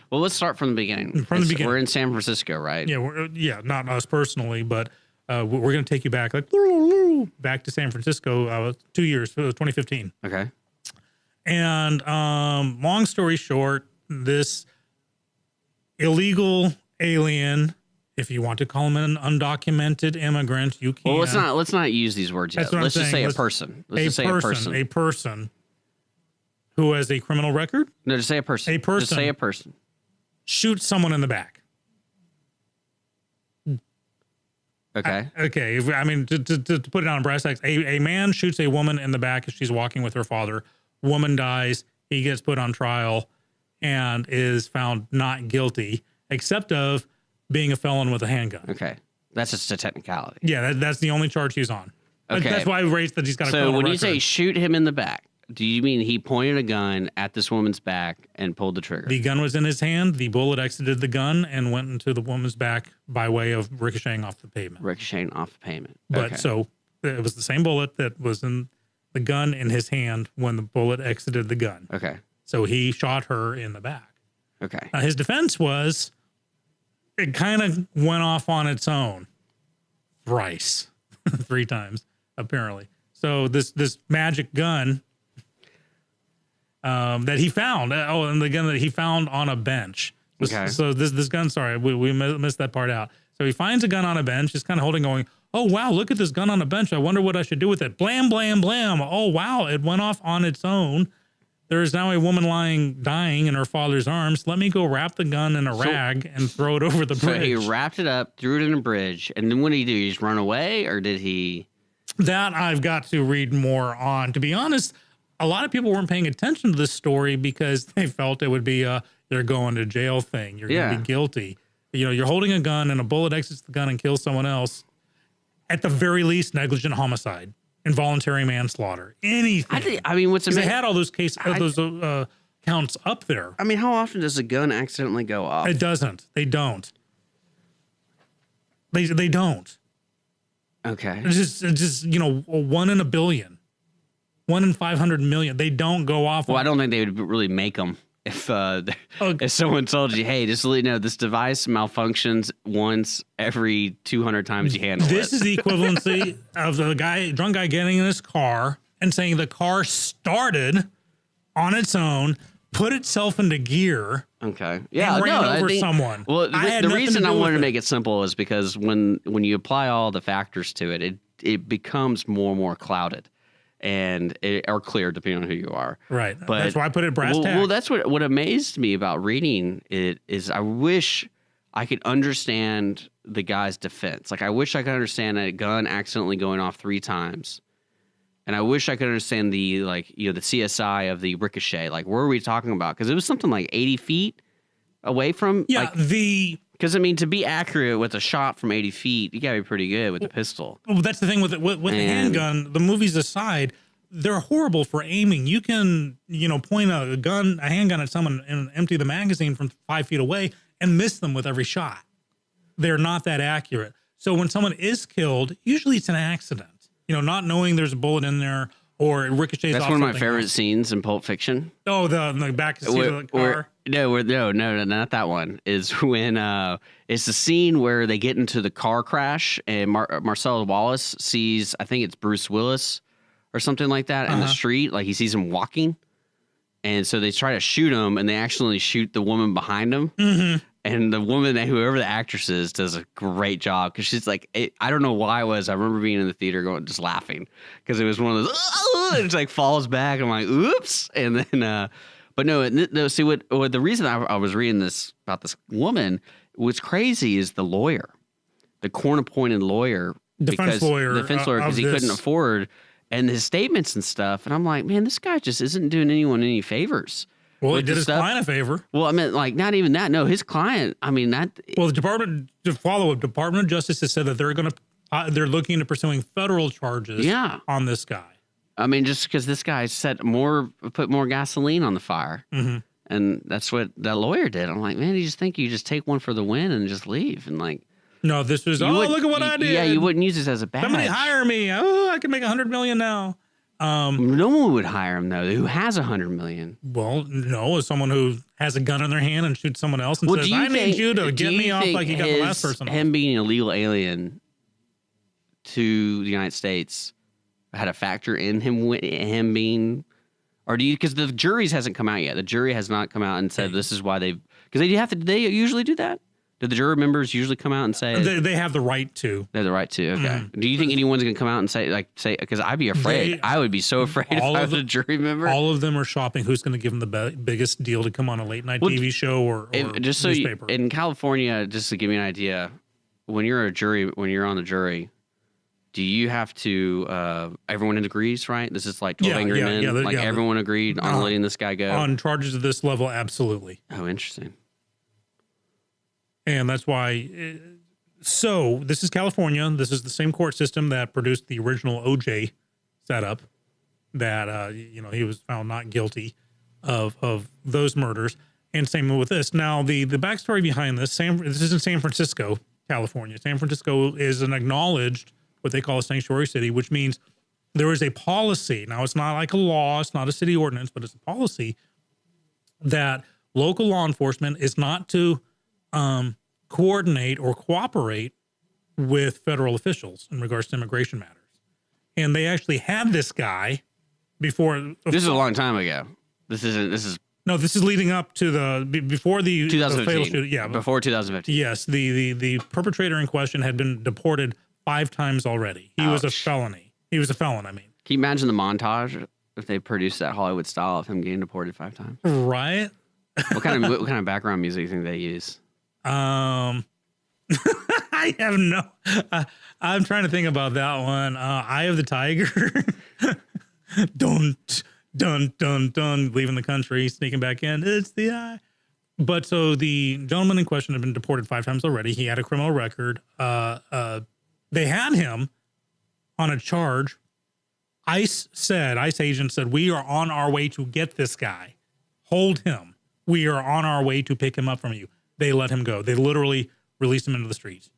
[SPEAKER 3] Well, let's start from the beginning.
[SPEAKER 2] Beginning.
[SPEAKER 3] We're in San Francisco, right?
[SPEAKER 2] yeah, not us personally, but we're going to take you back, back to San Francisco, 2 years, 2015.
[SPEAKER 3] Okay.
[SPEAKER 2] And long story short, this illegal alien, if you want to call him an undocumented immigrant, you can.
[SPEAKER 3] Well, let's not use these words yet.
[SPEAKER 2] That's what I'm
[SPEAKER 3] Let's just
[SPEAKER 2] saying.
[SPEAKER 3] say a person. Let's just say
[SPEAKER 2] a
[SPEAKER 3] a
[SPEAKER 2] person.
[SPEAKER 3] person.
[SPEAKER 2] A person who has a criminal record
[SPEAKER 3] No, just say a person.
[SPEAKER 2] A person.
[SPEAKER 3] Just say a person.
[SPEAKER 2] shoots someone in the back.
[SPEAKER 3] Okay.
[SPEAKER 2] Okay. I mean, to put it on brass tacks, a man shoots a woman in the back as she's walking with her father. Woman dies. He gets put on trial and is found not guilty, except of being a felon with a handgun.
[SPEAKER 3] Okay. That's just a technicality.
[SPEAKER 2] Yeah, that's the only charge he's on.
[SPEAKER 3] Okay.
[SPEAKER 2] That's why I raised that he's got a
[SPEAKER 3] So
[SPEAKER 2] criminal
[SPEAKER 3] when you
[SPEAKER 2] record.
[SPEAKER 3] say shoot him in the back, do you mean he pointed a gun at this woman's back and pulled the trigger?
[SPEAKER 2] The gun was in his hand. The bullet exited the gun and went into the woman's back by way of ricocheting off the pavement.
[SPEAKER 3] Ricocheting off the pavement.
[SPEAKER 2] But
[SPEAKER 3] Okay.
[SPEAKER 2] so it was the same bullet that was in the gun in his hand when the bullet exited the gun.
[SPEAKER 3] Okay.
[SPEAKER 2] So he shot her in the back.
[SPEAKER 3] Okay.
[SPEAKER 2] His defense was it kind of went off on its own thrice, 3 times, apparently. So this magic gun that he found, and the gun that he found on a bench.
[SPEAKER 3] Okay.
[SPEAKER 2] So this gun, sorry, we missed that part out. So he finds a gun on a bench, just kind of holding, going, oh, wow, look at this gun on a bench. I wonder what I should do with it. Blam, blam, blam. Oh, wow, it went off on its own. There is now a woman dying in her father's arms. Let me go wrap the gun in a rag and throw it over the
[SPEAKER 3] So
[SPEAKER 2] bridge.
[SPEAKER 3] he wrapped it up, threw it in a bridge, and then what did he do? He just run away, or did he?
[SPEAKER 2] That I've got to read more on. To be honest, a lot of people weren't paying attention to this story because they felt it would be a they're going to jail thing. You're going to be guilty. You're holding a gun and a bullet exits the gun and kills someone else. At the very least, negligent homicide, involuntary manslaughter, anything.
[SPEAKER 3] I mean, what's
[SPEAKER 2] Because they
[SPEAKER 3] amazing?
[SPEAKER 2] had all those cases, those counts up there.
[SPEAKER 3] I mean, how often does a gun accidentally go off?
[SPEAKER 2] It doesn't. They don't. They don't.
[SPEAKER 3] Okay.
[SPEAKER 2] It's just 1 in a billion, 1 in 500 million. They don't go off.
[SPEAKER 3] Well, I don't think they would really make them if someone told you, hey, just to let you know, this device malfunctions once every 200 times you handle
[SPEAKER 2] This
[SPEAKER 3] it.
[SPEAKER 2] is the equivalency of the drunk guy getting in his car and saying the car started on its own, put itself into gear.
[SPEAKER 3] Okay. Yeah.
[SPEAKER 2] And ran
[SPEAKER 3] I
[SPEAKER 2] over
[SPEAKER 3] think,
[SPEAKER 2] someone.
[SPEAKER 3] Well,
[SPEAKER 2] I had
[SPEAKER 3] the
[SPEAKER 2] nothing
[SPEAKER 3] reason
[SPEAKER 2] to
[SPEAKER 3] I
[SPEAKER 2] do
[SPEAKER 3] wanted
[SPEAKER 2] with
[SPEAKER 3] to
[SPEAKER 2] it.
[SPEAKER 3] make it simple is because when you apply all the factors to it, it becomes more and more clouded or clear depending on who you are.
[SPEAKER 2] Right.
[SPEAKER 3] But
[SPEAKER 2] That's why I put it brass
[SPEAKER 3] well,
[SPEAKER 2] tacks.
[SPEAKER 3] well, that's what amazed me about reading it is I wish I could understand the guy's defense. Like I wish I could understand a gun accidentally going off 3 times. And I wish I could understand the the CSI of the ricochet. Like, where are we talking about? Because it was something like 80 feet away from.
[SPEAKER 2] Yeah.
[SPEAKER 3] Because I mean, to be accurate with a shot from 80 feet, you gotta be pretty good with the pistol.
[SPEAKER 2] Well, that's the thing with the handgun. The movies aside, they're horrible for aiming. You can point a handgun at someone and empty the magazine from 5 feet away and miss them with every shot. They're not that accurate. So when someone is killed, usually it's an accident. Not knowing there's a bullet in there or it ricochets off.
[SPEAKER 3] That's one of my
[SPEAKER 2] something
[SPEAKER 3] favorite
[SPEAKER 2] else.
[SPEAKER 3] scenes in Pulp Fiction.
[SPEAKER 2] Oh, the back seat of the car.
[SPEAKER 3] No, not that one. Is when it's the scene where they get into the car crash and Marcellus Wallace sees, I think it's Bruce Willis or something like that in the street. Like he sees him walking And so they try to shoot him, and they accidentally shoot the woman behind him.
[SPEAKER 2] Mm-hmm.
[SPEAKER 3] And the woman, whoever the actress is, does a great job because she's like, I don't know why it was. I remember being in the theater just laughing because it was one of those, and it's like falls back. I'm like, oops. And then, but no, see what the reason I was reading this about this woman, what's crazy is the lawyer, the court-appointed lawyer,
[SPEAKER 2] defense lawyer,
[SPEAKER 3] because he couldn't afford, and his statements and stuff. And I'm like, man, this guy just isn't doing anyone any favors.
[SPEAKER 2] Well, he did his client a favor.
[SPEAKER 3] Well, I mean, like, not even that. No, his client. I mean, that.
[SPEAKER 2] Well, the Department of Justice has said that they're looking at pursuing federal charges. On this guy.
[SPEAKER 3] I mean, just because this guy put more gasoline on the fire, and that's what that lawyer did. I'm like, man, you just think you just take one for the win and just leave, and like.
[SPEAKER 2] No, this is. Look at what I did.
[SPEAKER 3] Yeah, you wouldn't use this as a badge.
[SPEAKER 2] Somebody hire me. Oh, I can make $100 million now.
[SPEAKER 3] No one would hire him though. Who has $100 million?
[SPEAKER 2] Well, no, as someone who has a gun in their hand and shoots someone else and says, "I need you to get me off like you got the last person."
[SPEAKER 3] Him being an illegal alien to the United States had a factor in him being, or do you? Because the jury hasn't come out yet. The jury has not come out and said this is why they've. Because they usually do that. Do the jury members usually come out and say
[SPEAKER 2] they have the right to?
[SPEAKER 3] They have the right to. Okay. Do you think anyone's going to come out and say because I'd be afraid. I would be so afraid if I was a jury member.
[SPEAKER 2] All of them are shopping who's going to give them the biggest deal to come on a late night TV show or
[SPEAKER 3] just
[SPEAKER 2] newspaper.
[SPEAKER 3] In California, just to give you an idea, when you're on the jury, do you have to? Everyone agrees, right? This is like 12 Angry Men. Everyone agreed on letting this guy go
[SPEAKER 2] on charges of this level. Absolutely.
[SPEAKER 3] Oh, interesting.
[SPEAKER 2] And that's why. So this is California. This is the same court system that produced the original OJ setup. That he was found not guilty of those murders. And same with this. Now the backstory behind this. This is in San Francisco, California. San Francisco is an acknowledged what they call a sanctuary city, which means there is a policy. Now it's not like a law. It's not a city ordinance, but it's a policy that local law enforcement is not to coordinate or cooperate with federal officials in regards to immigration matters. And they actually had this guy before.
[SPEAKER 3] This is a long time ago. This is
[SPEAKER 2] leading up to before the
[SPEAKER 3] 2015.
[SPEAKER 2] fatal shooting. Yeah.
[SPEAKER 3] Before 2015.
[SPEAKER 2] Yes. The perpetrator in question had been deported 5 times already. He was a felony. He was a felon, I mean.
[SPEAKER 3] Can you imagine the montage if they produced that Hollywood style of him getting deported 5 times?
[SPEAKER 2] Right.
[SPEAKER 3] What kind of background music do you think they use?
[SPEAKER 2] I have no. I'm trying to think about that one. Eye of the Tiger. Dun dun dun dun. Leaving the country, sneaking back in. It's the eye. But so the gentleman in question had been deported 5 times already. He had a criminal record. They had him on a charge. ICE agent said, "We are on our way to get this guy. Hold him. We are on our way to pick him up from you." They let him go. They literally released him into the streets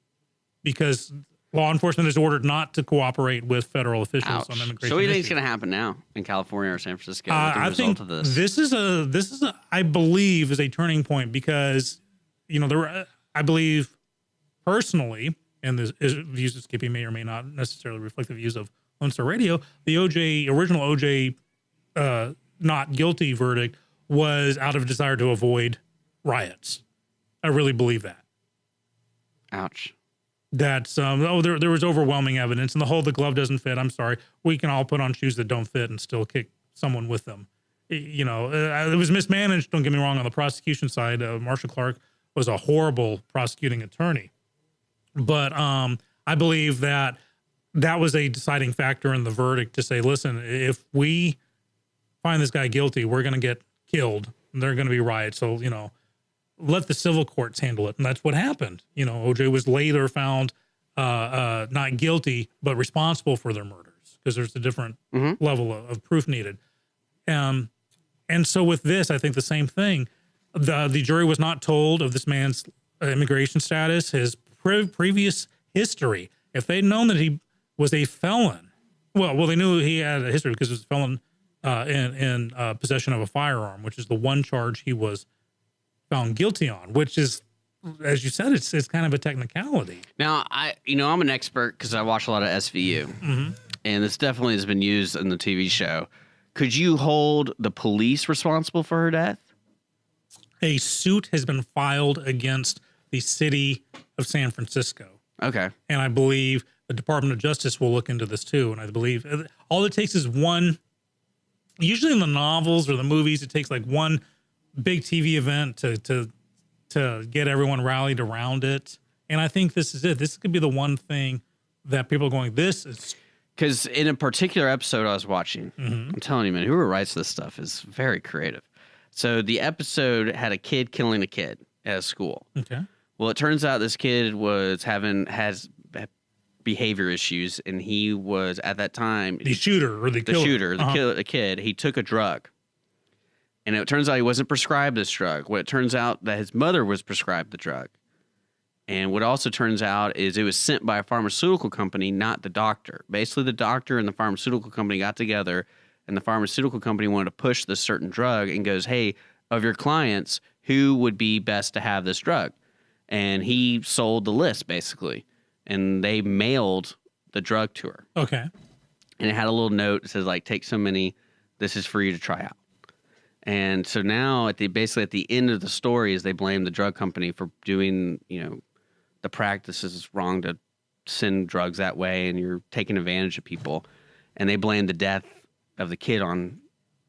[SPEAKER 2] because law enforcement is ordered not to cooperate with federal officials on immigration.
[SPEAKER 3] So what do you think is going to happen now in California or San Francisco as a result of this?
[SPEAKER 2] This is I believe is a turning point because, I believe personally, and the views of Skippy may or may not necessarily reflect the views of Lone Star Radio, the original OJ not guilty verdict was out of desire to avoid riots. I really believe that.
[SPEAKER 3] Ouch.
[SPEAKER 2] That's there was overwhelming evidence, and the glove doesn't fit. I'm sorry. We can all put on shoes that don't fit and still kick someone with them. It was mismanaged. Don't get me wrong. On the prosecution side, Marshall Clark was a horrible prosecuting attorney, but I believe that was a deciding factor in the verdict to say, listen, if we find this guy guilty, we're going to get killed. And there are going to be riots. So let the civil courts handle it. And that's what happened. OJ was later found not guilty, but responsible for their murders because there's a different level of proof needed. And so with this, I think the same thing. The jury was not told of this man's immigration status, his previous history. If they'd known that he was a felon, well, they knew he had a history because he was a felon in possession of a firearm, which is the one charge he was found guilty on, which is, as you said, it's kind of a technicality.
[SPEAKER 3] Now, I'm an expert because I watch a lot of SVU, and this definitely has been used in the TV show. could you hold the police responsible for her death?
[SPEAKER 2] A suit has been filed against the city of San Francisco.
[SPEAKER 3] Okay.
[SPEAKER 2] And I believe the Department of Justice will look into this too. And I believe all it takes is one, usually in the novels or the movies, it takes like one big TV event to get everyone rallied around it. And I think this is it. This could be the one thing that people are going, this is.
[SPEAKER 3] Because in a particular episode I was watching, I'm telling you, man, whoever writes this stuff is very creative. So the episode had a kid killing a kid at a school.
[SPEAKER 2] Okay.
[SPEAKER 3] Well, it turns out this kid has behavior issues, and he was at that time
[SPEAKER 2] The shooter or the killer.
[SPEAKER 3] The kid. He took a drug, and it turns out he wasn't prescribed this drug. What it turns out that his mother was prescribed the drug, and what also turns out is it was sent by a pharmaceutical company, not the doctor. Basically, the doctor and the pharmaceutical company got together, and the pharmaceutical company wanted to push this certain drug, and goes, "Hey, of your clients, who would be best to have this drug?" And he sold the list, basically. And they mailed the drug to her.
[SPEAKER 2] Okay.
[SPEAKER 3] And it had a little note that says, like, take so many, this is for you to try out. And so now, basically at the end of the story, is they blame the drug company for doing, the practice is wrong to send drugs that way, and you're taking advantage of people. And they blame the death of the kid on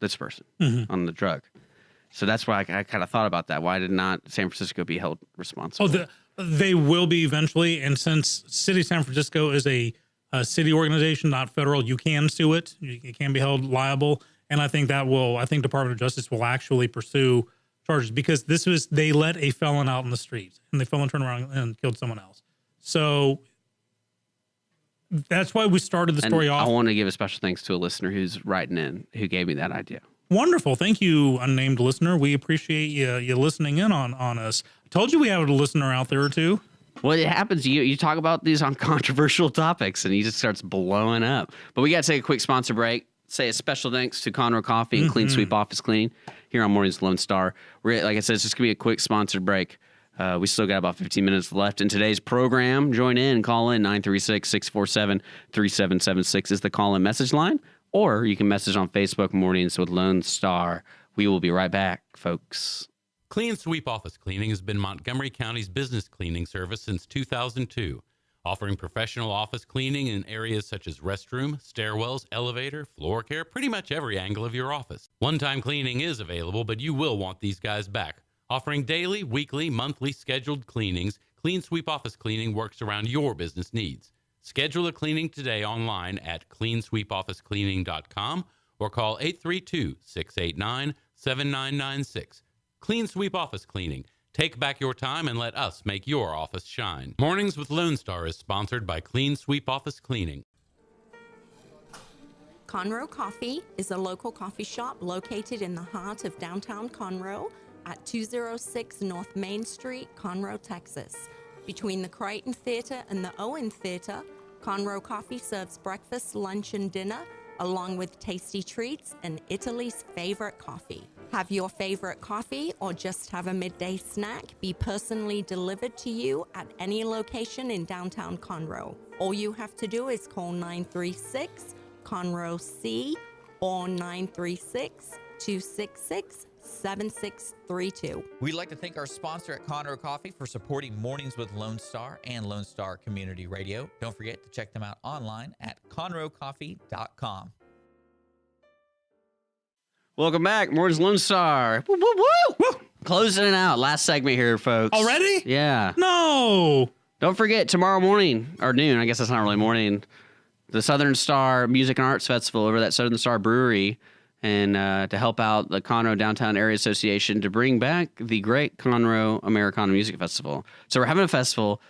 [SPEAKER 3] this person, on the drug. So that's why I kind of thought about that. Why did not San Francisco be held responsible?
[SPEAKER 2] They will be eventually. And since City of San Francisco is a city organization, not federal, you can sue it. You can be held liable. And I think Department of Justice will actually pursue charges, because they let a felon out in the streets, and the felon turned around and killed someone else. So that's why we started the story off.
[SPEAKER 3] I want to give a special thanks to a listener who's writing in, who gave me that idea.
[SPEAKER 2] Wonderful. Thank you, unnamed listener. We appreciate you listening in on us. I told you we have a listener out there or two.
[SPEAKER 3] Well, it happens. You talk about these on controversial topics, and he just starts blowing up. But we got to take a quick sponsor break. Say a special thanks to Conroe Coffee and Clean Sweep Office Cleaning here on Mornings with Lone Star. Like I said, it's just going to be a quick sponsored break. We still got about 15 minutes left in today's program. Join in. Call in 936-647-3776 is the call-in message line. Or you can message on Facebook, Mornings with Lone Star. We will be right back, folks.
[SPEAKER 1] Clean Sweep Office Cleaning has been Montgomery County's business cleaning service since 2002, offering professional office cleaning in areas such as restroom, stairwells, elevator, floor care, pretty much every angle of your office. One-time cleaning is available, but you will want these guys back. Offering daily, weekly, monthly scheduled cleanings, Clean Sweep Office Cleaning works around your business needs. Schedule a cleaning today online at cleansweepofficecleaning.com or call 832-689-7996. Clean Sweep Office Cleaning. Take back your time and let us make your office shine. Mornings with Lone Star is sponsored by Clean Sweep Office Cleaning.
[SPEAKER 4] Conroe Coffee is a local coffee shop located in the heart of downtown Conroe at 206 North Main Street, Conroe, Texas. Between the Crichton Theater and the Owen Theater, Conroe Coffee serves breakfast, lunch, and dinner, along with tasty treats and Italy's favorite coffee. Have your favorite coffee or just have a midday snack be personally delivered to you at any location in downtown Conroe. All you have to do is call 936-CONROE-C or 936-266-7632.
[SPEAKER 5] We'd like to thank our sponsor at Conroe Coffee for supporting Mornings with Lone Star and Lone Star Community Radio. Don't forget to check them out online at conroecoffee.com.
[SPEAKER 3] Welcome back, Mornings Lone Star. Woo, woo, woo. Woo. Closing it out. Last segment here, folks.
[SPEAKER 2] Already?
[SPEAKER 3] Yeah.
[SPEAKER 2] No.
[SPEAKER 3] Don't forget, tomorrow morning, or noon, I guess that's not really morning, the Southern Star Music and Arts Festival over at Southern Star Brewery, and to help out the Conroe Downtown Area Association to bring back the great Conroe Americana Music Festival. So we're having a festival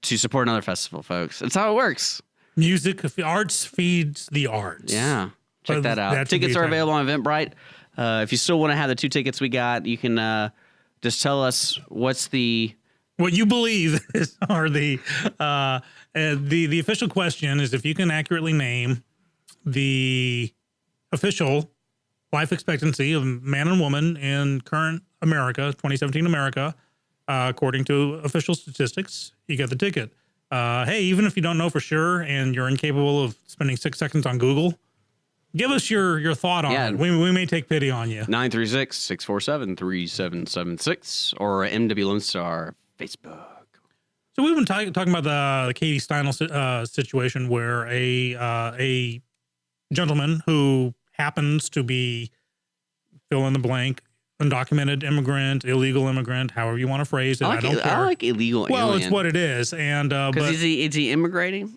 [SPEAKER 3] to support another festival, folks. That's how it works.
[SPEAKER 2] Music, arts feeds the arts.
[SPEAKER 3] Yeah. Check that out. Tickets are available on Eventbrite. If you still want to have the 2 tickets we got, you can just tell us what you
[SPEAKER 2] believe are the official question is if you can accurately name the official life expectancy of man and woman in current America, 2017 America, according to official statistics, you get the ticket. Hey, even if you don't know for sure and you're incapable of spending 6 seconds on Google, Give us your thought on it. We may take pity on you.
[SPEAKER 3] 936-647-3776 or MW Lone Star Facebook.
[SPEAKER 2] So we've been talking about the Katie Steinle situation where a gentleman who happens to be fill in the blank, undocumented immigrant, illegal immigrant, however you want to phrase it. I don't care.
[SPEAKER 3] I like illegal alien.
[SPEAKER 2] Well, it's what it is. And
[SPEAKER 3] because is he immigrating?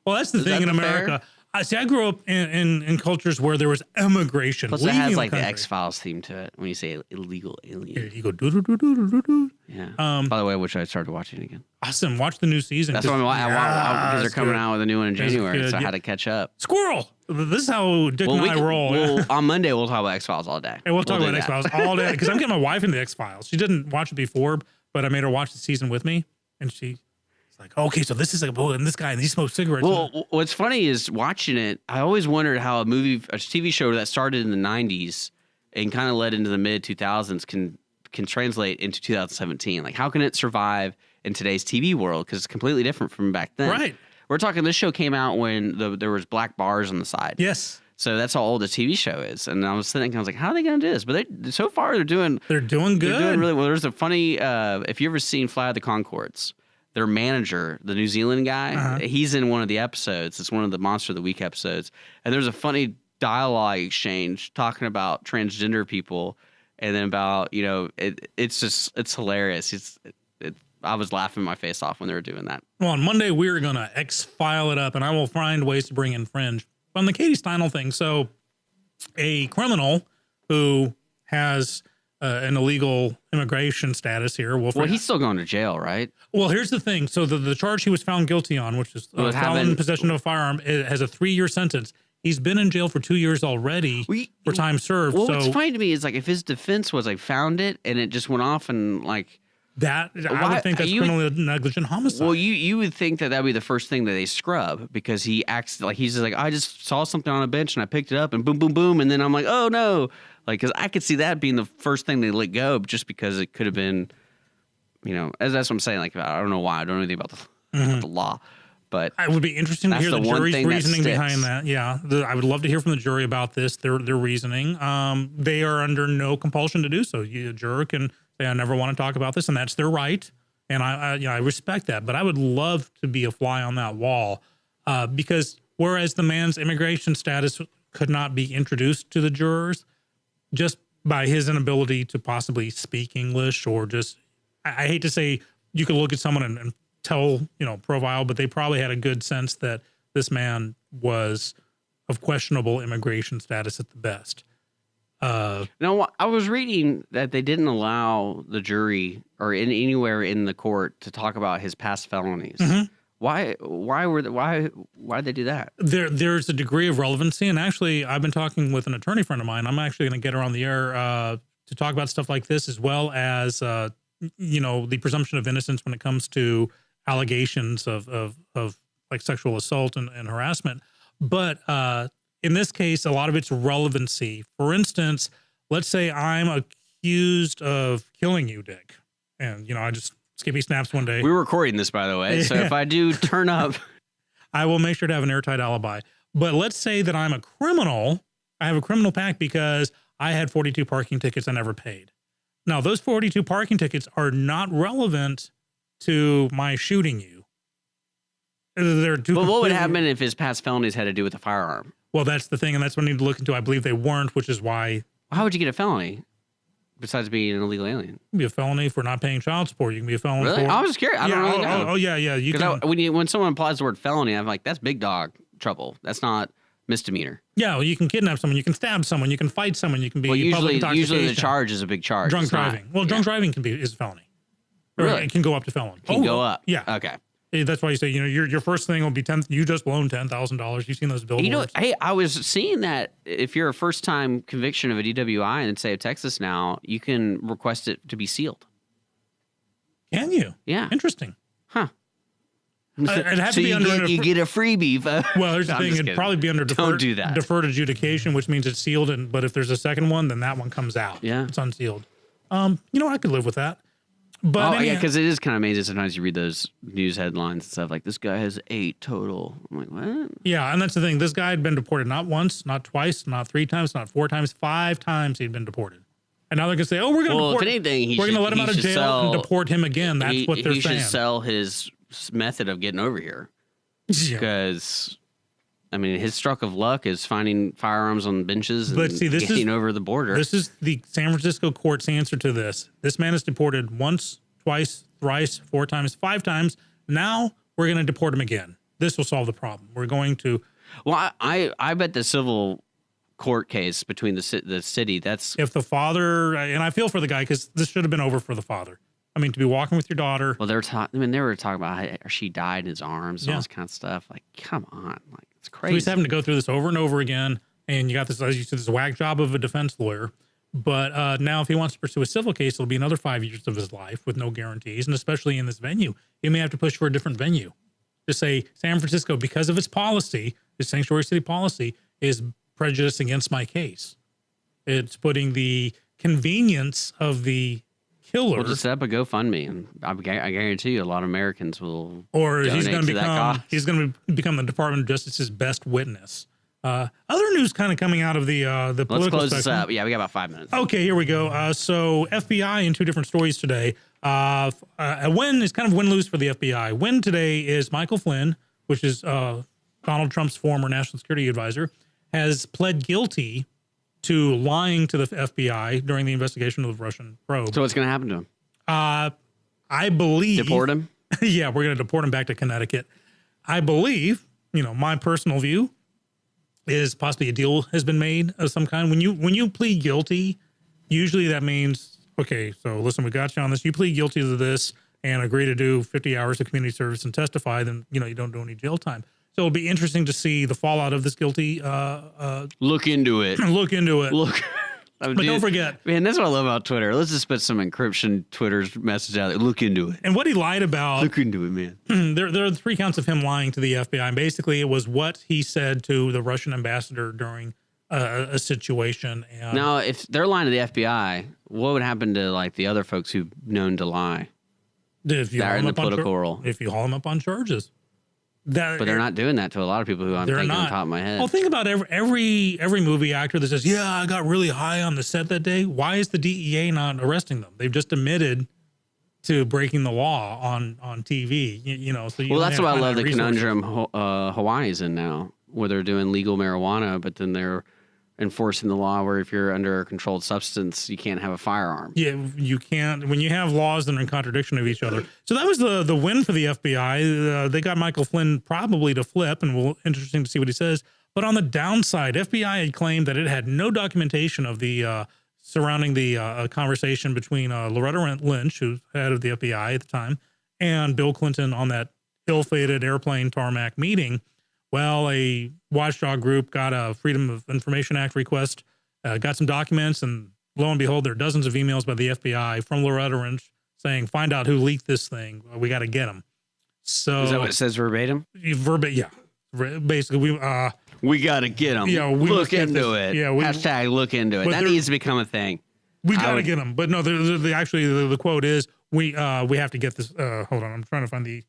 [SPEAKER 2] Well, that's the thing in America. I grew up in cultures where there was immigration.
[SPEAKER 3] Plus, it has like the X-Files theme to it when you say illegal alien.
[SPEAKER 2] You go do.
[SPEAKER 3] Yeah. By the way, which I started watching again.
[SPEAKER 2] Awesome. Watch the new season.
[SPEAKER 3] That's what I'm watching because they're coming out with a new one in January, so I had to catch up.
[SPEAKER 2] Squirrel. This is how Dick and I roll.
[SPEAKER 3] Well, on Monday we'll talk about X-Files all day.
[SPEAKER 2] Hey, we'll talk about X-Files all day because I'm getting my wife into X-Files. She didn't watch it before, but I made her watch the season with me, and she's like, okay, so this is like, oh, and this guy, and he smokes cigarettes.
[SPEAKER 3] Well, what's funny is watching it, I always wondered how a TV show that started in the 90s and kind of led into the mid-2000s can translate into 2017. Like, how can it survive in today's TV world? Because it's completely different from back then.
[SPEAKER 2] Right.
[SPEAKER 3] We're talking, this show came out when there was black bars on the side.
[SPEAKER 2] Yes.
[SPEAKER 3] So that's how old the TV show is. And I was thinking, I was like, how are they going to do this? But so far, they're doing good.
[SPEAKER 2] They're doing
[SPEAKER 3] really well. There's a funny, if you ever seen Fly of the Conchords, their manager, the New Zealand guy, he's in one of the episodes. It's one of the Monster of the Week episodes. And there's a funny dialogue exchange talking about transgender people and then about, it's hilarious. I was laughing my face off when they were doing that.
[SPEAKER 2] Well, on Monday, we're going to X-file it up, and I will find ways to bring in Fringe. But on the Katie Steinle thing, so a criminal who has an illegal immigration status here.
[SPEAKER 3] Well, he's still going to jail, right?
[SPEAKER 2] Well, here's the thing. So the charge he was found guilty on, which is felon in possession of a firearm, it has a 3-year sentence. He's been in jail for 2 years already for time served.
[SPEAKER 3] Well, what's funny to me is like if his defense was I found it and it just went off and like
[SPEAKER 2] that, I would think that's criminal negligent homicide.
[SPEAKER 3] Well, you would think that would be the first thing that they scrub because he acts like he's just like, I just saw something on a bench and I picked it up and boom, boom, boom, and then I'm like, oh no. Like, because I could see that being the first thing they let go, just because it could have been, as that's what I'm saying. Like, I don't know why. I don't know anything about the law, but
[SPEAKER 2] it would be interesting to hear the jury's reasoning behind that. Yeah, I would love to hear from the jury about this, their reasoning. They are under no compulsion to do so. A juror can say, I never want to talk about this, and that's their right. And I respect that. But I would love to be a fly on that wall because whereas the man's immigration status could not be introduced to the jurors, just by his inability to possibly speak English or just, I hate to say you could look at someone and tell, profile, but they probably had a good sense that this man was of questionable immigration status at the best.
[SPEAKER 3] No, I was reading that they didn't allow the jury or anywhere in the court to talk about his past felonies. Mm-hmm. Why did they do that?
[SPEAKER 2] There's a degree of relevancy, and actually, I've been talking with an attorney friend of mine. I'm actually going to get her on the air to talk about stuff like this, as well as the presumption of innocence when it comes to allegations of like sexual assault and harassment. But in this case, a lot of it's relevancy. For instance, let's say I'm accused of killing you, Dick, and I just. Skippy snaps one day.
[SPEAKER 3] We're recording this, by the way. So if I do turn up,
[SPEAKER 2] I will make sure to have an airtight alibi. But let's say that I'm a criminal. I have a criminal pact because I had 42 parking tickets I never paid. Now, those 42 parking tickets are not relevant to my shooting you.
[SPEAKER 3] But what would happen if his past felonies had to do with a firearm?
[SPEAKER 2] Well, that's the thing, and that's what I need to look into. I believe they weren't, which is why.
[SPEAKER 3] How would you get a felony? Besides being an illegal alien,
[SPEAKER 2] you can be a felony for not paying child support. You can be a felony.
[SPEAKER 3] Really?
[SPEAKER 2] For,
[SPEAKER 3] I was curious. I don't really know.
[SPEAKER 2] Oh, yeah. You can.
[SPEAKER 3] When someone applies the word felony, I'm like, that's big dog trouble. That's not misdemeanor.
[SPEAKER 2] Yeah, well, you can kidnap someone. You can stab someone. You can fight someone. You can be
[SPEAKER 3] usually the charge is a big charge.
[SPEAKER 2] Drunk driving. Drunk driving is a felony.
[SPEAKER 3] Really?
[SPEAKER 2] It can go up to felony.
[SPEAKER 3] Can go up.
[SPEAKER 2] Yeah.
[SPEAKER 3] Okay.
[SPEAKER 2] That's why you say, your first thing will be you just loaned $10,000. You've seen those billboards.
[SPEAKER 3] Hey, I was seeing that if you're a first-time conviction of a DWI in the state of Texas now, you can request it to be sealed.
[SPEAKER 2] Can you?
[SPEAKER 3] Yeah.
[SPEAKER 2] Interesting.
[SPEAKER 3] Huh.
[SPEAKER 2] It'd have to be
[SPEAKER 3] you get a freebie.
[SPEAKER 2] Well, here's the thing. It'd probably be under deferred adjudication, which means it's sealed. But if there's a second one, then that one comes out.
[SPEAKER 3] Yeah.
[SPEAKER 2] It's unsealed. I could live with that. But
[SPEAKER 3] because it is kind of amazing. Sometimes you read those news headlines and stuff like, this guy has 8 total. I'm like, what?
[SPEAKER 2] Yeah, and that's the thing. This guy had been deported not once, not twice, not 3 times, not 4 times, 5 times he'd been deported. And now they're going to say, oh, we're going to
[SPEAKER 3] Well, if
[SPEAKER 2] deport
[SPEAKER 3] anything,
[SPEAKER 2] we're going to let him out of jail and deport him again. That's what they're saying.
[SPEAKER 3] He should sell his method of getting over here.
[SPEAKER 2] Yeah.
[SPEAKER 3] Because, I mean, his stroke of luck is finding firearms on benches and getting over the border.
[SPEAKER 2] This is the San Francisco court's answer to this. This man is deported once, twice, thrice, 4 times, 5 times. Now we're going to deport him again. This will solve the problem. We're going to.
[SPEAKER 3] Well, I bet the civil court case between the city, that's.
[SPEAKER 2] If the father, and I feel for the guy because this should have been over for the father. I mean, to be walking with your daughter.
[SPEAKER 3] Well, they were talking about how she died in his arms and all this kind of stuff. Like, come on. Like, it's crazy.
[SPEAKER 2] So he's having to go through this over and over again. And you got this, as you said, this whack job of a defense lawyer. But now if he wants to pursue a civil case, it'll be another 5 years of his life with no guarantees. And especially in this venue, he may have to push for a different venue. To say San Francisco, because of its policy, its sanctuary city policy, is prejudiced against my case. It's putting the convenience of the killer.
[SPEAKER 3] We'll just set up a GoFundMe, and I guarantee you, a lot of Americans will.
[SPEAKER 2] Or he's going to become the Department of Justice's best witness. Other news kind of coming out of the political.
[SPEAKER 3] Let's close
[SPEAKER 2] section.
[SPEAKER 3] this up. Yeah, we got about 5 minutes.
[SPEAKER 2] Okay, here we go. So FBI in 2 different stories today. A win is kind of win-lose for the FBI. Win today is Michael Flynn, which is Donald Trump's former national security advisor, has pled guilty to lying to the FBI during the investigation of the Russian probe.
[SPEAKER 3] So what's going to happen to him?
[SPEAKER 2] I believe...
[SPEAKER 3] Deport him?
[SPEAKER 2] Yeah, we're going to deport him back to Connecticut. I believe, my personal view is possibly a deal has been made of some kind. When you plead guilty, usually that means, okay, so listen, we got you on this. You plead guilty to this and agree to do 50 hours of community service and testify, then, you don't do any jail time. So it'll be interesting to see the fallout of this guilty.
[SPEAKER 3] Look into it.
[SPEAKER 2] Look into it. But don't forget.
[SPEAKER 3] Man, that's what I love about Twitter. Let's just put some encryption Twitter's message out there. Look into it.
[SPEAKER 2] And what he lied about.
[SPEAKER 3] Look into it, man.
[SPEAKER 2] There are 3 counts of him lying to the FBI. And basically, it was what he said to the Russian ambassador during a situation. And
[SPEAKER 3] now, if they're lying to the FBI, what would happen to like the other folks who've known to lie?
[SPEAKER 2] If you
[SPEAKER 3] that are in the political role.
[SPEAKER 2] If you haul them up on charges.
[SPEAKER 3] But they're not doing that to a lot of people who I'm thinking on top of my head.
[SPEAKER 2] Well, think about every movie actor that says, yeah, I got really high on the set that day. Why is the DEA not arresting them? They've just admitted to breaking the law on TV. So
[SPEAKER 3] that's why I love the conundrum Hawaii's in now, where they're doing legal marijuana, but then they're enforcing the law where if you're under a controlled substance, you can't have a firearm.
[SPEAKER 2] Yeah, you can't. When you have laws that are in contradiction of each other. So that was the win for the FBI. They got Michael Flynn probably to flip, and interesting to see what he says. But on the downside, FBI had claimed that it had no documentation of the surrounding the conversation between Loretta Lynch, who's head of the FBI at the time, and Bill Clinton on that ill-fated airplane tarmac meeting. Well, a watchdog group got a Freedom of Information Act request, got some documents, and lo and behold, there are dozens of emails by the FBI from Loretta Lynch saying, find out who leaked this thing. We got to get them. So
[SPEAKER 3] is that what it says verbatim?
[SPEAKER 2] Yeah. Basically,
[SPEAKER 3] we got to get them.
[SPEAKER 2] Yeah,
[SPEAKER 3] look into it. Yeah, hashtag look into it. That needs to become a thing.
[SPEAKER 2] We got to get them. But no, the quote is, we have to get this. Hold on, I'm trying to find the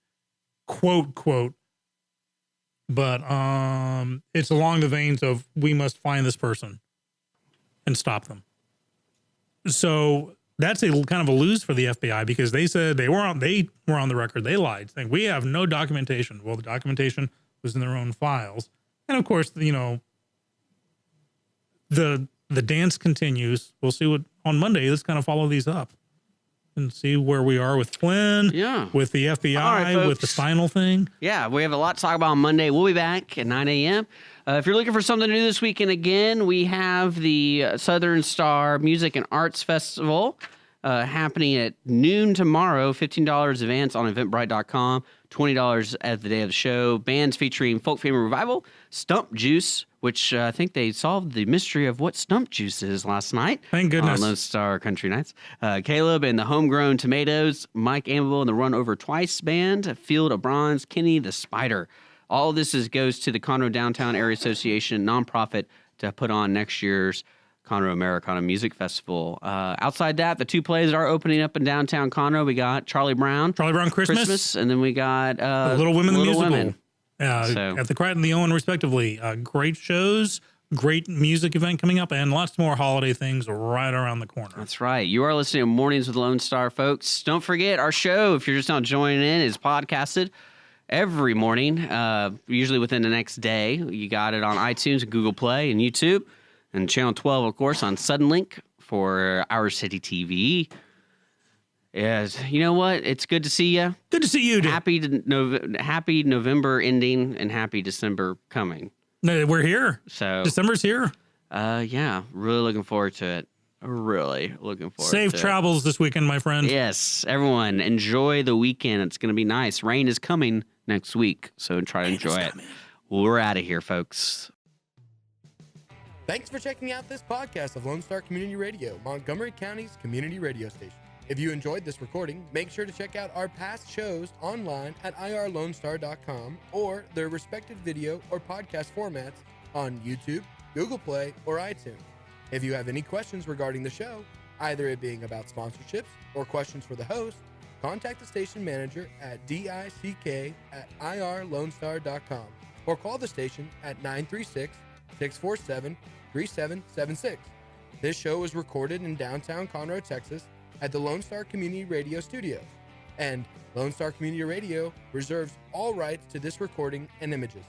[SPEAKER 2] quote. But it's along the veins of we must find this person and stop them. So that's a kind of a lose for the FBI because they said they were on the record. They lied, saying we have no documentation. Well, the documentation was in their own files, and of course, the dance continues. We'll see what on Monday. Let's kind of follow these up and see where we are with Flynn, with the FBI, with the Steinle thing.
[SPEAKER 3] Yeah, we have a lot to talk about on Monday. We'll be back at 9 a.m. If you're looking for something to do this weekend, again, we have the Southern Star Music and Arts Festival happening at noon tomorrow. $15 advance on Eventbrite.com, $20 at the day of the show. Bands featuring Folk Family Revival, Stump Juice, which I think they solved the mystery of what Stump Juice is last night.
[SPEAKER 2] Thank goodness.
[SPEAKER 3] On Lone Star Country Nights. Caleb and the Homegrown Tomatoes, Mike Amabile and the Run Over Twice Band, Field of Bronze, Kenny the Spider. All of this goes to the Conroe Downtown Area Association nonprofit to put on next year's Conroe Americana Music Festival. Outside that, the two plays are opening up in downtown Conroe. We got Charlie Brown Christmas, and then we got
[SPEAKER 2] Little Women the Musical.
[SPEAKER 3] Women.
[SPEAKER 2] At the Crichton and the Owen, respectively. Great shows, great music event coming up, and lots more holiday things right around the corner.
[SPEAKER 3] That's right. You are listening to Mornings with Lone Star, folks. Don't forget, our show, if you're just not joining in, is podcasted every morning, usually within the next day. You got it on iTunes, Google Play, and YouTube, and Channel 12, of course, on Suddenlink for Our City TV. Yes, you know what? It's good to see you.
[SPEAKER 2] Good to see you, dude.
[SPEAKER 3] Happy November ending and happy December coming.
[SPEAKER 2] No, we're here.
[SPEAKER 3] So
[SPEAKER 2] December's here.
[SPEAKER 3] Yeah, really looking forward to it. Really looking forward to it.
[SPEAKER 2] Safe travels this weekend, my friend.
[SPEAKER 3] Yes, everyone, enjoy the weekend. It's going to be nice. Rain is coming next week, so try to enjoy it. We're out of here, folks.
[SPEAKER 6] Thanks for checking out this podcast of Lone Star Community Radio, Montgomery County's community radio station. If you enjoyed this recording, make sure to check out our past shows online at irlonestar.com or their respective video or podcast formats on YouTube, Google Play, or iTunes. If you have any questions regarding the show, either it being about sponsorships or questions for the host, contact the station manager at dick@irlonestar.com or call the station at 936-647-3776. This show was recorded in downtown Conroe, Texas at the Lone Star Community Radio Studios, and Lone Star Community Radio reserves all rights to this recording and images.